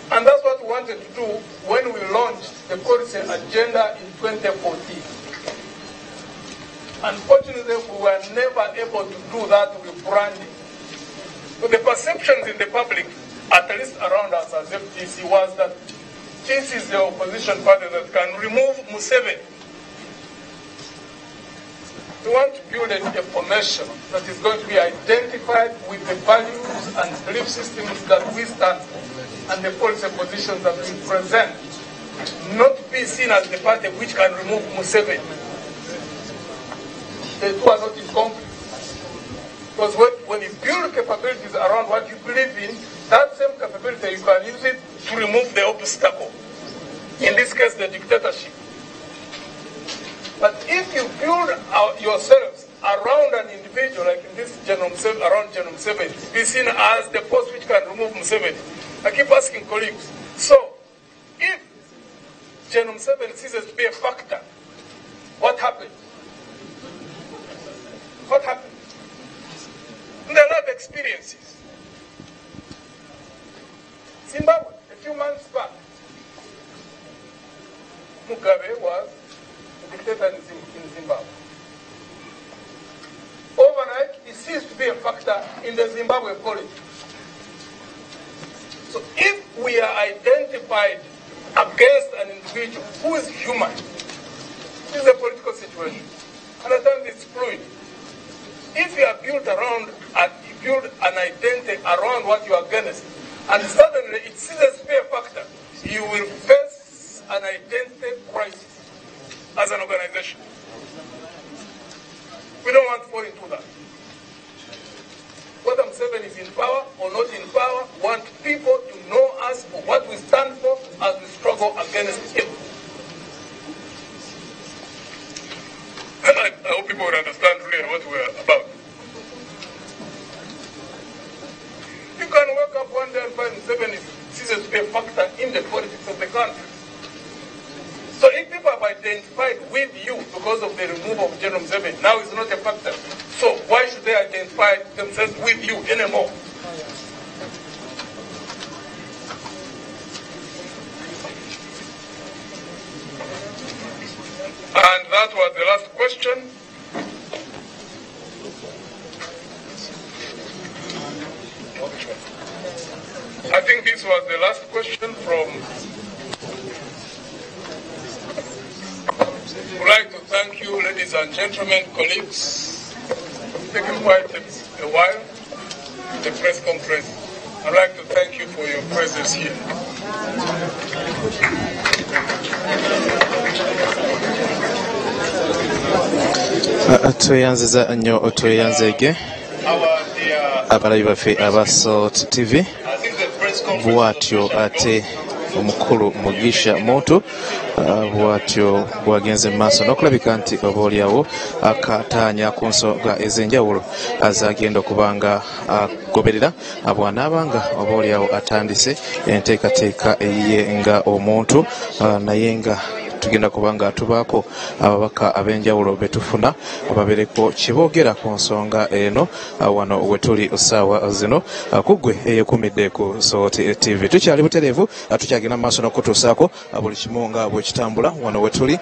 And that's what we wanted to do when we launched the policy agenda in 2014. Unfortunately, we were never able to do that with branding. So the perceptions in the public, at least around us as FDC, was that this is the opposition party that can remove Museveni. We want to build a formation that is going to be identified with the values and belief systems that we stand for and the policy positions that we present. Not be seen as the party which can remove Museveni. The two are not in conflict. Because when you build capabilities around what you believe in, that same capability you can use it to remove the obstacle. In this case, the dictatorship. But if you build yourselves around an individual, like in this around General Museveni, be seen as the force which can remove Museveni. I keep asking colleagues, so if General Museveni ceases to be a factor, what happens? What happens? And there are a lot of experiences. Zimbabwe, a few months back, Mugabe was the dictator in Zimbabwe. Overnight, he ceased to be a factor in the Zimbabwe politics. So if we are identified against an individual who is human, this is a political situation. Understand it's fluid. If you are built around and you build an identity around what you are against, and suddenly it ceases to be a factor, you will face an identity crisis as an organization. We don't want to fall into that. Whether Museveni is in power or not in power, want people to know us for what we stand for as we struggle against him. And I hope people will understand really what we're about. You can wake up one day and find Museveni ceases to be a factor in the politics of the country. So if people have identified with you because of the removal of General Museveni, now it's not a factor. So why should they identify themselves with you anymore? And that was the last question. I think this was the last question from... I would like to thank you, ladies and gentlemen, colleagues. It's taken quite a while, the press conference. I'd like to thank you for your presence here. Tweyanziza nnyo tweyanzege abalabi baffe aba Salt TV bwatyo ate omukulu Mugisha Muntu bwatyo bwagenze maaso n'okulabika nti obaolyawo akataanya ku nsonga ez'enjawulo azagenda okubanga agoberera bw'anaabanga obaolyawo atandise enteekateeka eyiye nga omuntu naye nga tugenda kubanga tubaako ababaka ab'enjawulo betufuna babereko kiboogera ku nsonga eno wano wetuli essaawa zino kuggwe eyekumidde ku Salt TV. Tukyali butereevu, tukyagenda mu maaso n'okutuusaako buli kimu nga bwe kitambula wano wetuli